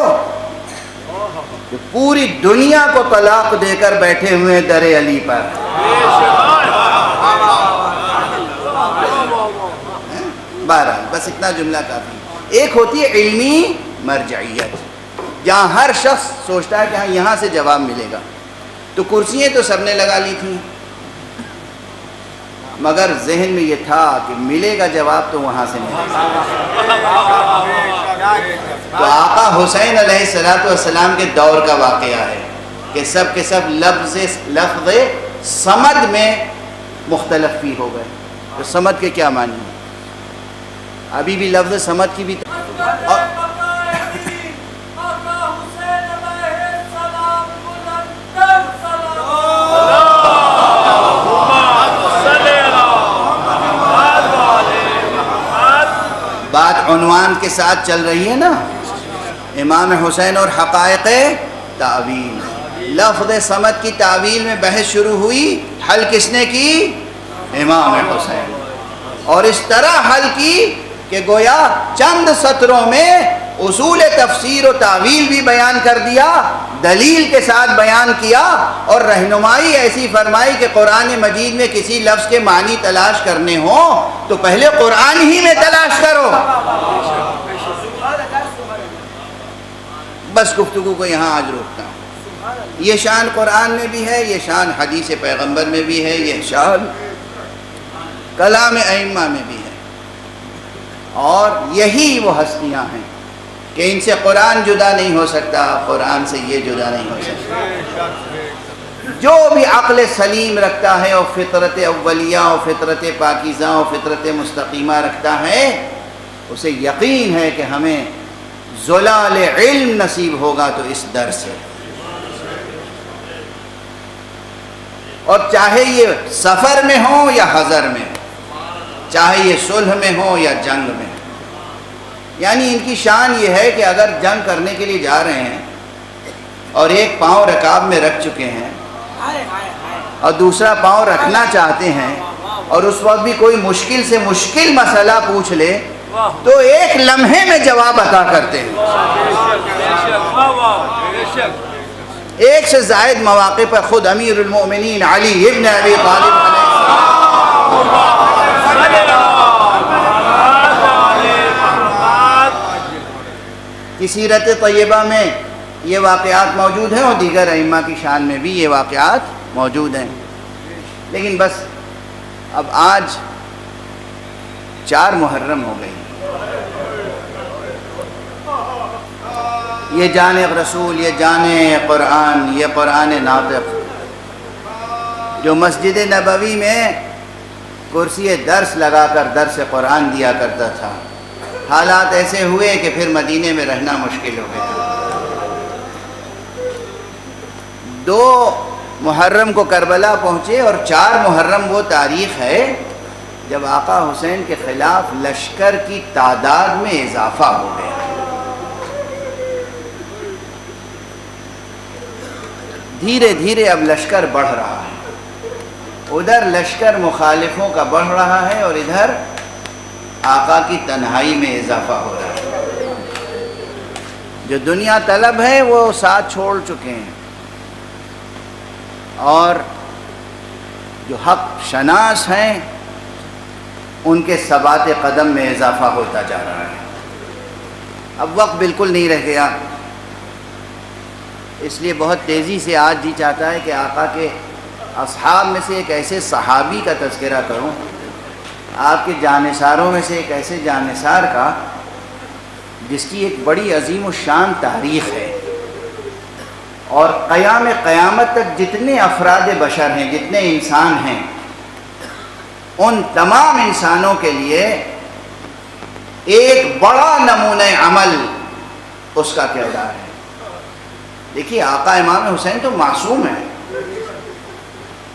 کہ پوری دنیا کو طلاق دے کر بیٹھے ہوئے در علی پر؟ بہرحال بس اتنا جملہ کافی. ایک ہوتی ہے علمی مرجعیت، جہاں ہر شخص سوچتا ہے کہ ہاں یہاں سے جواب ملے گا. تو کرسیاں تو سب نے لگا لی تھیں، مگر ذہن میں یہ تھا کہ ملے گا جواب تو وہاں سے ملے گا. تو آقا حسین علیہ السلام کے دور کا واقعہ ہے کہ سب کے سب لفظ صمد میں مختلف بھی ہو گئے. تو صمد کے کیا معنی ہے؟ ابھی بھی لفظ صمد کی بھی بات عنوان کے ساتھ چل رہی ہے نا، امام حسین اور حقائق تعویل. لفظ صمد کی تعویل میں بحث شروع ہوئی، حل کس نے کی؟ امام حسین. اور اس طرح حل کی کہ گویا چند سطروں میں اصول تفسیر و تعویل بھی بیان کر دیا، دلیل کے ساتھ بیان کیا، اور رہنمائی ایسی فرمائی کہ قرآن مجید میں کسی لفظ کے معنی تلاش کرنے ہوں تو پہلے قرآن ہی میں تلاش کرو. بس گفتگو کو یہاں آج روکتا ہوں. یہ شان قرآن میں بھی ہے، یہ شان حدیث پیغمبر میں بھی ہے، یہ شان کلام ائمہ میں بھی ہے، اور یہی وہ ہستیاں ہیں کہ ان سے قرآن جدا نہیں ہو سکتا، قرآن سے یہ جدا نہیں ہو سکتا۔ جو بھی عقل سلیم رکھتا ہے اور فطرت اولیہ اور فطرت پاکیزہ اور فطرت مستقیمہ رکھتا ہے، اسے یقین ہے کہ ہمیں زلال علم نصیب ہوگا تو اس در سے، اور چاہے یہ سفر میں ہو یا حضر میں، چاہے یہ صلح میں ہو یا جنگ میں۔ یعنی ان کی شان یہ ہے کہ اگر جنگ کرنے کے لیے جا رہے ہیں اور ایک پاؤں رکاب میں رکھ چکے ہیں اور دوسرا پاؤں رکھنا چاہتے ہیں، اور اس وقت بھی کوئی مشکل سے مشکل مسئلہ پوچھ لے تو ایک لمحے میں جواب عطا کرتے ہیں۔ ایک سے زائد مواقع پر خود امیر المؤمنین علی ابن ابی طالب کی سیرت طیبہ میں یہ واقعات موجود ہیں، اور دیگر ائمہ کی شان میں بھی یہ واقعات موجود ہیں۔ لیکن بس اب آج 4 محرم ہو گئی، یہ جانب رسول، یہ جانب قرآن، یہ قرآن ناطق جو مسجد نبوی میں کرسی درس لگا کر درس قرآن دیا کرتا تھا، حالات ایسے ہوئے کہ پھر مدینے میں رہنا مشکل ہو گیا۔ 2 محرم کو کربلا پہنچے، اور 4 محرم وہ تاریخ ہے جب آقا حسین کے خلاف لشکر کی تعداد میں اضافہ ہو گیا۔ دھیرے دھیرے اب لشکر بڑھ رہا ہے، ادھر لشکر مخالفوں کا بڑھ رہا ہے اور ادھر آقا کی تنہائی میں اضافہ ہو رہا ہے۔ جو دنیا طلب ہے وہ ساتھ چھوڑ چکے ہیں، اور جو حق شناس ہیں ان کے ثبات قدم میں اضافہ ہوتا جا رہا ہے۔ اب وقت بالکل نہیں رہ گیا، اس لیے بہت تیزی سے آج جی چاہتا ہے کہ آقا کے اصحاب میں سے ایک ایسے صحابی کا تذکرہ کروں، آپ کے جانثاروں میں سے ایک ایسے جانثار کا جس کی ایک بڑی عظیم الشان تاریخ ہے، اور قیامت تک جتنے افراد بشر ہیں، جتنے انسان ہیں، ان تمام انسانوں کے لیے ایک بڑا نمونہ عمل اس کا کردار ہے۔ دیکھیے آقا امام حسین تو معصوم ہے،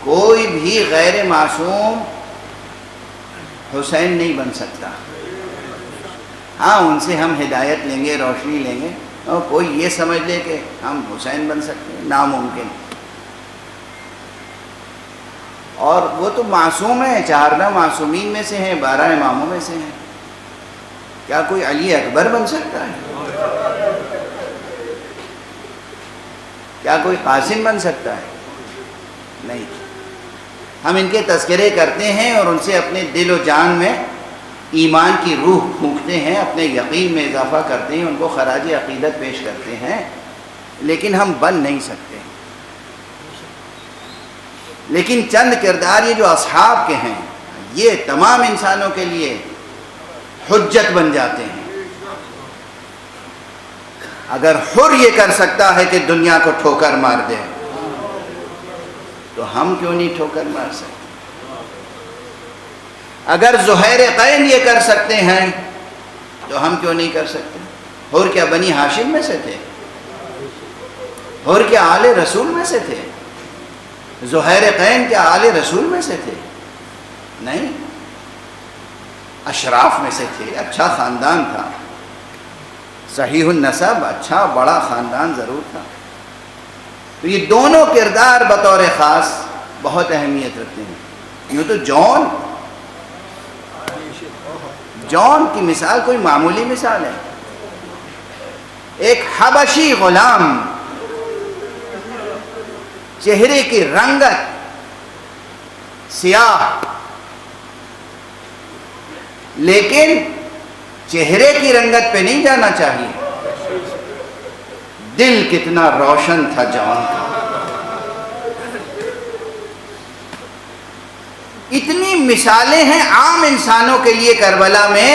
کوئی بھی غیر معصوم حسین نہیں بن سکتا۔ ہاں ان سے ہم ہدایت لیں گے، روشنی لیں گے، اور کوئی یہ سمجھ لے کہ ہم حسین بن سکتے ہیں، ناممکن۔ اور وہ تو معصوم ہیں، 14 معصومین میں سے ہیں، 12 اماموں میں سے ہیں۔ کیا کوئی علی اکبر بن سکتا ہے؟ کیا کوئی قاسم بن سکتا ہے؟ نہیں۔ ہم ان کے تذکرے کرتے ہیں اور ان سے اپنے دل و جان میں ایمان کی روح پھونکتے ہیں، اپنے یقین میں اضافہ کرتے ہیں، ان کو خراج عقیدت پیش کرتے ہیں، لیکن ہم بن نہیں سکتے۔ لیکن چند کردار یہ جو اصحاب کے ہیں، یہ تمام انسانوں کے لیے حجت بن جاتے ہیں۔ اگر حر یہ کر سکتا ہے کہ دنیا کو ٹھوکر مار دے، تو ہم کیوں نہیں ٹھوکر مار سکتے؟ اگر زہیر قین یہ کر سکتے ہیں تو ہم کیوں نہیں کر سکتے؟ حر کیا بنی ہاشم میں سے تھے؟ حر کیا آل رسول میں سے تھے؟ زہیر قین کیا آل رسول میں سے تھے؟ نہیں، اشراف میں سے تھے، اچھا خاندان تھا، صحیح النسب، اچھا بڑا خاندان ضرور تھا۔ تو یہ دونوں کردار بطور خاص بہت اہمیت رکھتے ہیں۔ یوں تو جون کی مثال کوئی معمولی مثال ہے۔ ایک حبشی غلام، چہرے کی رنگت سیاہ، لیکن چہرے کی رنگت پہ نہیں جانا چاہیے، دل کتنا روشن تھا جوان کا۔ اتنی مثالیں ہیں عام انسانوں کے لیے کربلا میں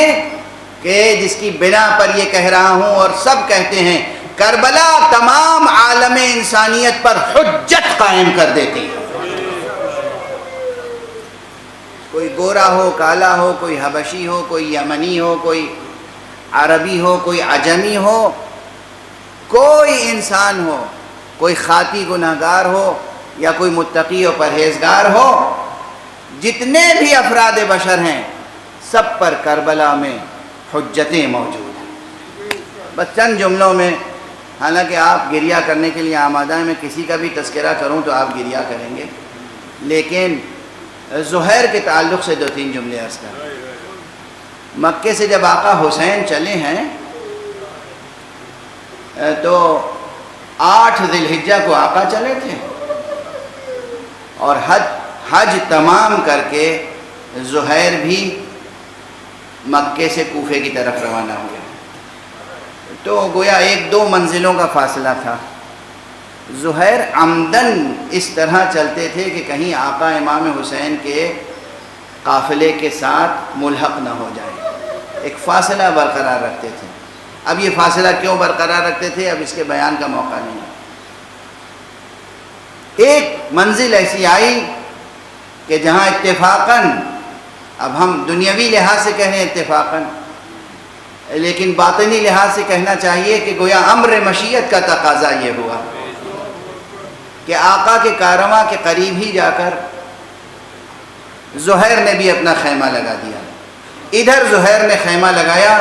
کہ جس کی بنا پر یہ کہہ رہا ہوں، اور سب کہتے ہیں کربلا تمام عالم انسانیت پر حجت قائم کر دیتی ہے۔ کوئی گورا ہو، کالا ہو، کوئی حبشی ہو، کوئی یمنی ہو، کوئی عربی ہو، کوئی عجمی ہو، کوئی انسان ہو، کوئی خاطی گناہگار ہو یا کوئی متقی و پرہیزگار ہو، جتنے بھی افراد بشر ہیں سب پر کربلا میں حجتیں موجود ہیں۔ بس چند جملوں میں، حالانکہ آپ گریہ کرنے کے لیے آمادہ ہیں، میں کسی کا بھی تذکرہ کروں تو آپ گریہ کریں گے، لیکن زہیر کے تعلق سے 2-3 جملے عرض کریں۔ مکے سے جب آقا حسین چلے ہیں تو 8 ذی الحجہ کو آقا چلے تھے، اور حج تمام کر کے زہیر بھی مکے سے کوفے کی طرف روانہ ہوئے، تو گویا 1-2 منزلوں کا فاصلہ تھا۔ زہیر عمدن اس طرح چلتے تھے کہ کہیں آقا امام حسین کے قافلے کے ساتھ ملحق نہ ہو جائے، ایک فاصلہ برقرار رکھتے تھے۔ اب یہ فاصلہ کیوں برقرار رکھتے تھے اب اس کے بیان کا موقع نہیں ہے۔ ایک منزل ایسی آئی کہ جہاں اتفاقاً، اب ہم دنیاوی لحاظ سے کہیں اتفاقاً، لیکن باطنی لحاظ سے کہنا چاہیے کہ گویا امر مشیت کا تقاضا یہ ہوا کہ آقا کے کارواں کے قریب ہی جا کر زہیر نے بھی اپنا خیمہ لگا دیا۔ ادھر زہیر نے خیمہ لگایا،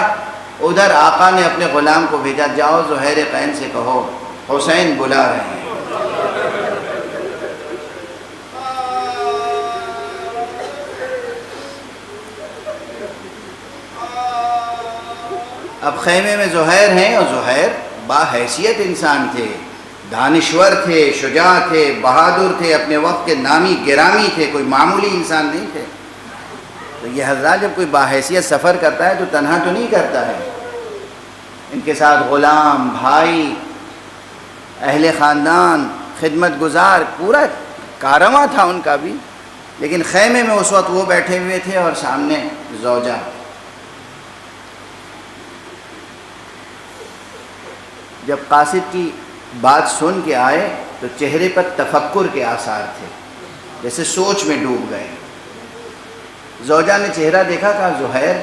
ادھر آقا نے اپنے غلام کو بھیجا، جاؤ زہیر قین سے کہو حسین بلا رہے ہیں۔ اب خیمے میں زہیر ہیں، اور زہیر باحیثیت انسان تھے، دانشور تھے، شجاع تھے، بہادر تھے، اپنے وقت کے نامی گرامی تھے، کوئی معمولی انسان نہیں تھے۔ تو یہ حضرات جب کوئی باحیثیت سفر کرتا ہے تو تنہا تو نہیں کرتا ہے، ان کے ساتھ غلام، بھائی، اہل خاندان، خدمت گزار، پورا کارواں تھا ان کا بھی۔ لیکن خیمے میں اس وقت وہ بیٹھے ہوئے تھے اور سامنے زوجہ۔ جب قاصد کی بات سن کے آئے تو چہرے پر تفکر کے آثار تھے، جیسے سوچ میں ڈوب گئے۔ زوجہ نے چہرہ دیکھا، کہا زہیر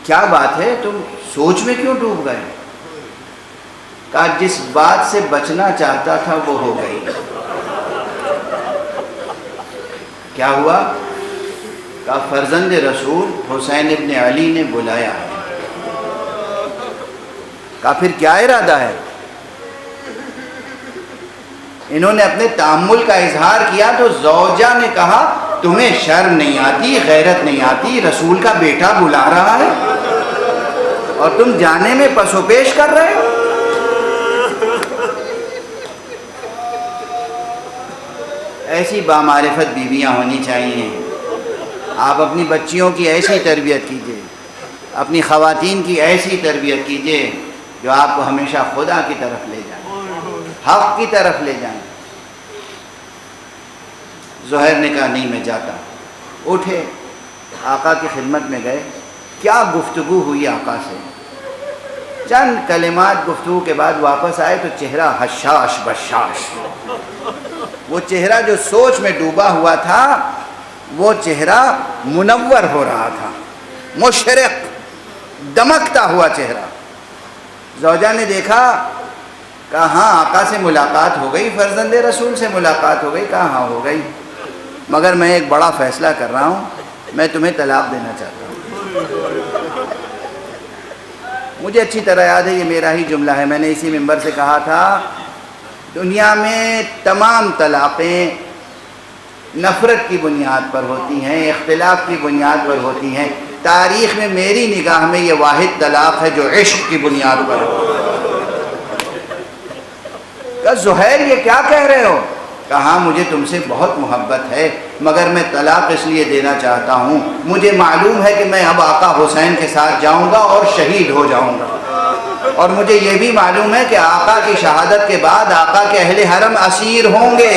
کیا بات ہے، تم سوچ میں کیوں ڈوب گئے؟ کہا جس بات سے بچنا چاہتا تھا وہ ہو گئی۔ کیا ہوا؟ کہا فرزند رسول حسین ابن علی نے بلایا ہے۔ کہا پھر کیا ارادہ ہے؟ انہوں نے اپنے تأمل کا اظہار کیا تو زوجہ نے کہا تمہیں شرم نہیں آتی، غیرت نہیں آتی، رسول کا بیٹا بلا رہا ہے اور تم جانے میں پس و پیش کر رہے ہو۔ ایسی بامعرفت بیویاں ہونی چاہیے۔ آپ اپنی بچیوں کی ایسی تربیت کیجئے، اپنی خواتین کی ایسی تربیت کیجئے جو آپ کو ہمیشہ خدا کی طرف لے جائیں، حق کی طرف لے جائیں۔ زہیر نے کہا نہیں میں جاتا۔ اٹھے، آقا کی خدمت میں گئے۔ کیا گفتگو ہوئی آقا سے، چند کلمات گفتگو کے بعد واپس آئے تو چہرہ حشاش بشاش، وہ چہرہ جو سوچ میں ڈوبا ہوا تھا وہ چہرہ منور ہو رہا تھا، مشرق، دمکتا ہوا چہرہ۔ زوجہ نے دیکھا، کہا ہاں آقا سے ملاقات ہو گئی، فرزند رسول سے ملاقات ہو گئی؟ کہا ہاں ہو گئی، مگر میں ایک بڑا فیصلہ کر رہا ہوں، میں تمہیں طلاق دینا چاہتا ہوں۔ مجھے اچھی طرح یاد ہے، یہ میرا ہی جملہ ہے، میں نے اسی منبر سے کہا تھا دنیا میں تمام طلاقیں نفرت کی بنیاد پر ہوتی ہیں، اختلاف کی بنیاد پر ہوتی ہیں، تاریخ میں میری نگاہ میں یہ واحد طلاق ہے جو عشق کی بنیاد پر ہو۔ کہا زہیر یہ کیا کہہ رہے ہو؟ کہا مجھے تم سے بہت محبت ہے مگر میں طلاق اس لیے دینا چاہتا ہوں، مجھے معلوم ہے کہ میں اب آقا حسین کے ساتھ جاؤں گا اور شہید ہو جاؤں گا، اور مجھے یہ بھی معلوم ہے کہ آقا کی شہادت کے بعد آقا کے اہل حرم اسیر ہوں گے۔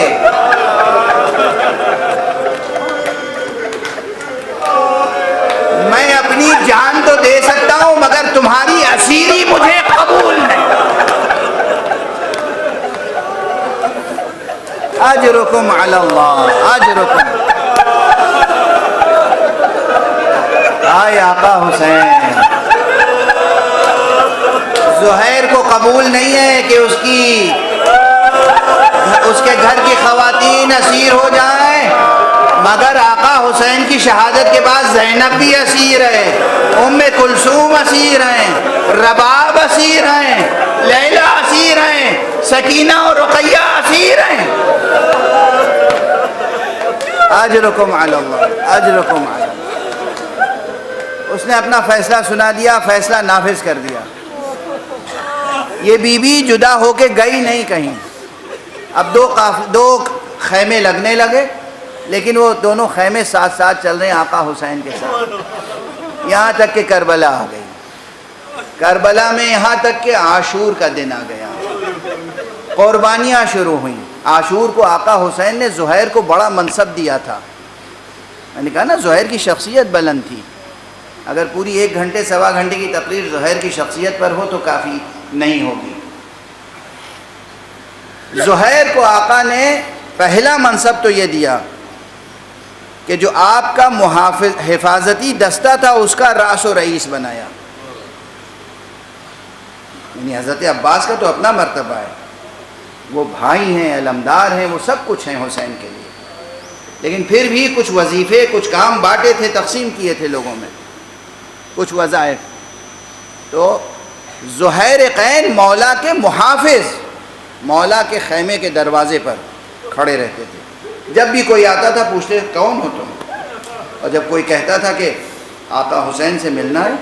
اپنی جان تو دے سکتا ہوں مگر تمہاری اسیری مجھے قبول نہیں۔ اجرکم علی اللہ، اجرکم۔ آئے آقا حسین، زہیر کو قبول نہیں ہے کہ اس کے گھر کی خواتین اسیر ہو جائیں، مگر آقا حسین کی شہادت کے بعد زینب بھی اسیر ہے، ام کلثوم اسیر ہیں، رباب اسیر ہیں، لیلا اسیر ہیں، سکینہ اور رقیہ اسیر ہیں۔ اجرکم علی اللہ، اجرکم علی اللہ۔ اس نے اپنا فیصلہ سنا دیا، فیصلہ نافذ کر دیا۔ یہ بی بی جدا ہو کے گئی نہیں کہیں۔ اب دو خیمے لگنے لگے، لیکن وہ دونوں خیمے ساتھ ساتھ چل رہے ہیں آقا حسین کے ساتھ، یہاں تک کہ کربلا آ گئی۔ کربلا میں یہاں تک کہ عاشور کا دن آ گیا، قربانیاں شروع ہوئیں۔ عاشور کو آقا حسین نے زہیر کو بڑا منصب دیا تھا۔ میں نے کہا نا زہیر کی شخصیت بلند تھی، اگر پوری 1 گھنٹے سوا گھنٹے کی تقریر زہیر کی شخصیت پر ہو تو کافی نہیں ہوگی۔ زہیر کو آقا نے پہلا منصب تو یہ دیا کہ جو آپ کا حفاظتی دستہ تھا اس کا راس و رئیس بنایا۔ یعنی حضرت عباس کا تو اپنا مرتبہ ہے، وہ بھائی ہیں، علمدار ہیں، وہ سب کچھ ہیں حسین کے لیے، لیکن پھر بھی کچھ وظیفے، کچھ کام بانٹے تھے، تقسیم کیے تھے لوگوں میں، کچھ وظائف۔ تو زہیر قین مولا کے محافظ، مولا کے خیمے کے دروازے پر کھڑے رہتے تھے۔ جب بھی کوئی آتا تھا پوچھتے کون ہو تم، اور جب کوئی کہتا تھا کہ آقا حسین سے ملنا ہے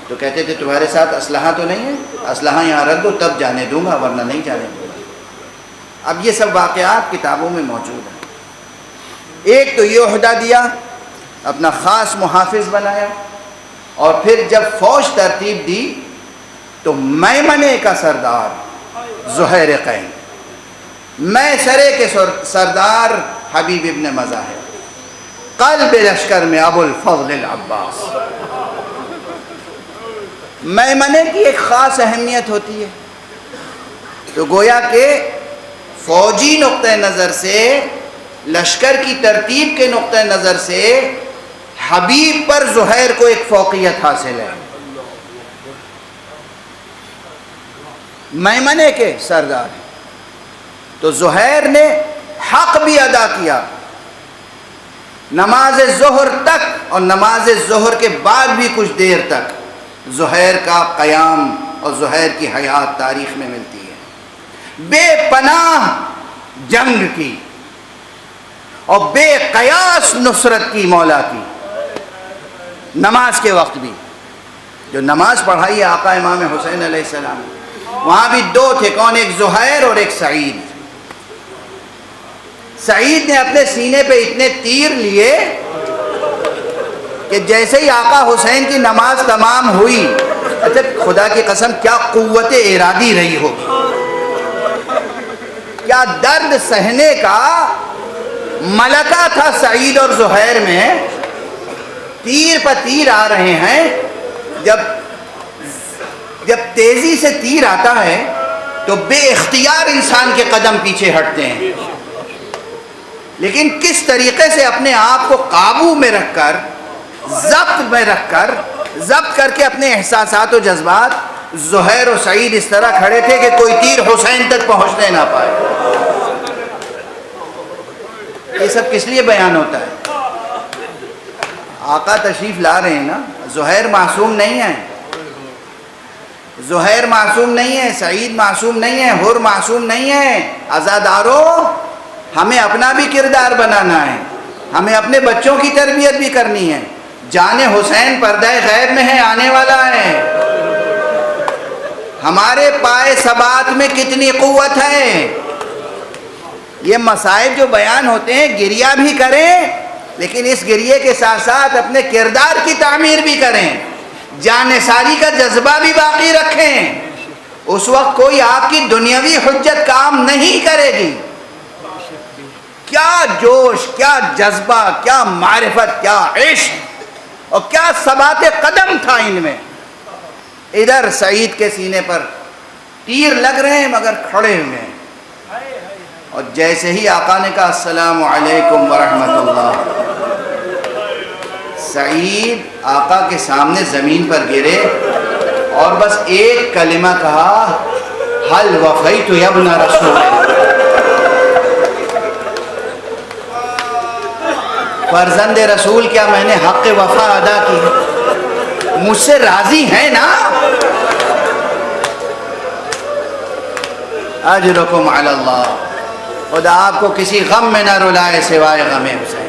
تو کہتے تھے تمہارے ساتھ اسلحہ تو نہیں ہے، اسلحہ یہاں رکھ دو تب جانے دوں گا ورنہ نہیں جانے دوں گا۔ اب یہ سب واقعات کتابوں میں موجود ہیں۔ ایک تو یہ عہدہ دیا، اپنا خاص محافظ بنایا، اور پھر جب فوج ترتیب دی تو میمنے کا سردار زہیر قین، میسرے کے سردار حبیب ابن مظاہر، قلب لشکر میں ابو الفضل العباس۔ میمنے کی ایک خاص اہمیت ہوتی ہے، تو گویا کہ فوجی نقطہ نظر سے، لشکر کی ترتیب کے نقطہ نظر سے حبیب پر زہیر کو ایک فوقیت حاصل ہے۔ میمنے کے سردار ہیں تو زہیر نے حق بھی ادا کیا، نماز ظہر تک اور نماز ظہر کے بعد بھی کچھ دیر تک زہیر کا قیام اور زہیر کی حیات تاریخ میں ملتی ہے۔ بے پناہ جنگ کی اور بے قیاس نصرت کی مولا کی، نماز کے وقت بھی جو نماز پڑھائی ہے آقا امام حسین علیہ السلام، وہاں بھی 2 تھے، کون؟ ایک زہیر اور ایک سعید۔ سعید نے اپنے سینے پہ اتنے تیر لیے کہ جیسے ہی آقا حسین کی نماز تمام ہوئی، اچھا خدا کی قسم کیا قوت ارادی رہی ہوگی، کیا درد سہنے کا ملکہ تھا سعید اور زہیر میں۔ تیر پر تیر آ رہے ہیں، جب تیزی سے تیر آتا ہے تو بے اختیار انسان کے قدم پیچھے ہٹتے ہیں، لیکن کس طریقے سے اپنے آپ کو قابو میں رکھ کر، ضبط کر کے اپنے احساسات و جذبات، زہیر و سعید اس طرح کھڑے تھے کہ کوئی تیر حسین تک پہنچنے نہ پائے۔ یہ سب کس لیے بیان ہوتا ہے؟ آقا تشریف لا رہے ہیں نا، زہیر معصوم نہیں ہے، زہیر معصوم نہیں ہے، سعید معصوم نہیں ہے، حر معصوم نہیں ہے۔ عزادارو، ہمیں اپنا بھی کردار بنانا ہے، ہمیں اپنے بچوں کی تربیت بھی کرنی ہے۔ جان حسین پردہ غیب میں ہے، آنے والا ہے۔ ہمارے پائے ثبات میں کتنی قوت ہے۔ یہ مسائل جو بیان ہوتے ہیں گریہ بھی کریں، لیکن اس گریے کے ساتھ ساتھ اپنے کردار کی تعمیر بھی کریں، جانثاری کا جذبہ بھی باقی رکھیں۔ اس وقت کوئی آپ کی دنیاوی حجت کام نہیں کرے گی۔ کیا جوش، کیا جذبہ، کیا معرفت، کیا عشق اور کیا ثبات قدم تھا ان میں. ادھر سعید کے سینے پر تیر لگ رہے ہیں مگر کھڑے ہوئے ہیں. اور جیسے ہی آقا نے کہا السلام علیکم ورحمۃ اللہ، سعید آقا کے سامنے زمین پر گرے اور بس ایک کلمہ کہا، حل وفیت یا ابن رسول اللہ، فرزند رسول کیا میں نے حق وفا ادا کی؟ مجھ سے راضی ہیں نا؟ اجرکم علی اللہ، خدا آپ کو کسی غم میں نہ رلائے سوائے غم حسین.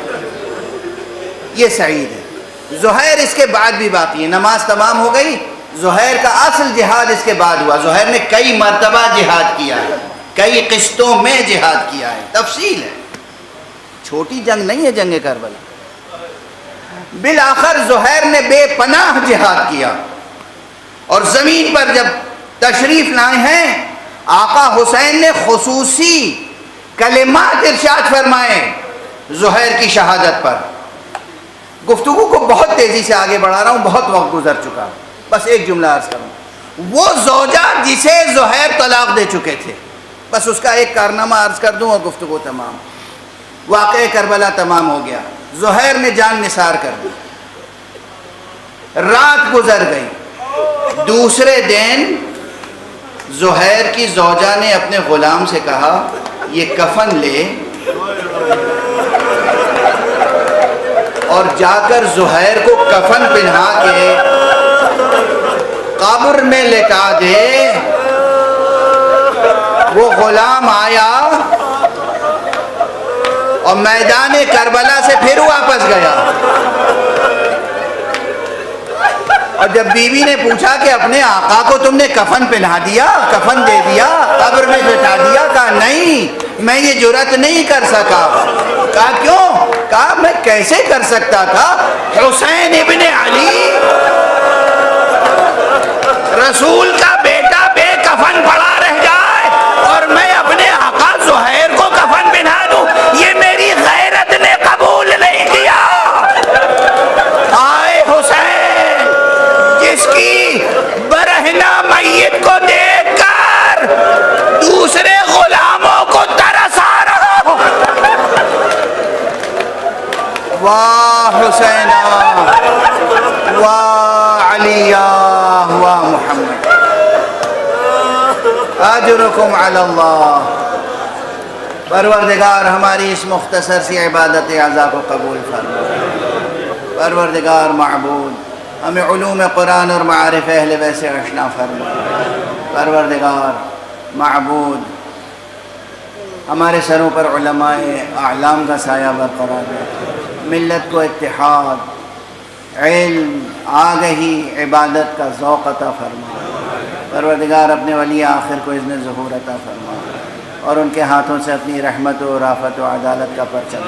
یہ سعید ہے. زہیر اس کے بعد بھی باقی ہے. نماز تمام ہو گئی، زہیر کا اصل جہاد اس کے بعد ہوا. زہیر نے کئی مرتبہ جہاد کیا ہے، کئی قسطوں میں جہاد کیا ہے، تفصیل ہے، چھوٹی جنگ نہیں ہے جنگ کربلا. بالآخر زہیر نے بے پناہ جہاد کیا اور زمین پر جب تشریف لائے ہیں آقا حسین نے خصوصی کلمات ارشاد فرمائے زہیر کی شہادت پر. گفتگو کو بہت تیزی سے آگے بڑھا رہا ہوں، بہت وقت گزر چکا، بس ایک جملہ عرض کروں. وہ زوجہ جسے زہیر طلاق دے چکے تھے، بس اس کا ایک کارنامہ عرض کر دوں اور گفتگو تمام. واقعہ کربلا تمام ہو گیا، زہیر نے جان نثار کر دی. رات گزر گئی، دوسرے دن زہیر کی زوجہ نے اپنے غلام سے کہا یہ کفن لے اور جا کر زہیر کو کفن پہنا کے قبر میں لٹا دے. وہ غلام آیا اور میدان کربلا سے پھر واپس گیا، اور جب بیوی نے پوچھا کہ اپنے آقا کو تم نے کفن پہنا دیا، کفن دے دیا، قبر میں بٹھا دیا؟ کہا نہیں، میں یہ جرأت نہیں کر سکا. کہا کیوں؟ کہا میں کیسے کر سکتا تھا؟ حسین ابن علی رسول کا بیٹا بے کفن پڑا رہ جائے اور میں اپنے آقا زہیر کو کفن پہنا دوں، یہ میری غیرت نے قبول نہیں کیا. آئے حسین، جس کی برہنہ میت کو دیکھ کر دوسرے غلاموں کو ترس آ رہا ہو. واہ حسین، واہ علی، واہ محمد، اجرکم علی اللہ. پروردگار ہماری اس مختصر سی عبادت اعضاء کو قبول فرما. پروردگار معبود ہمیں علوم قرآن اور معارف اہل بیت سے آشنا فرما. پروردگار معبود ہمارے سروں پر علماء اعلام کا سایہ برقرار رکھے، ملت کو اتحاد، علم، آگہی، عبادت کا ذوق عطا فرما. پروردگار اپنے ولی آخر کو اذن ظہور عطا فرما اور ان کے ہاتھوں سے اپنی رحمت و رافت و عدالت کا پرچم.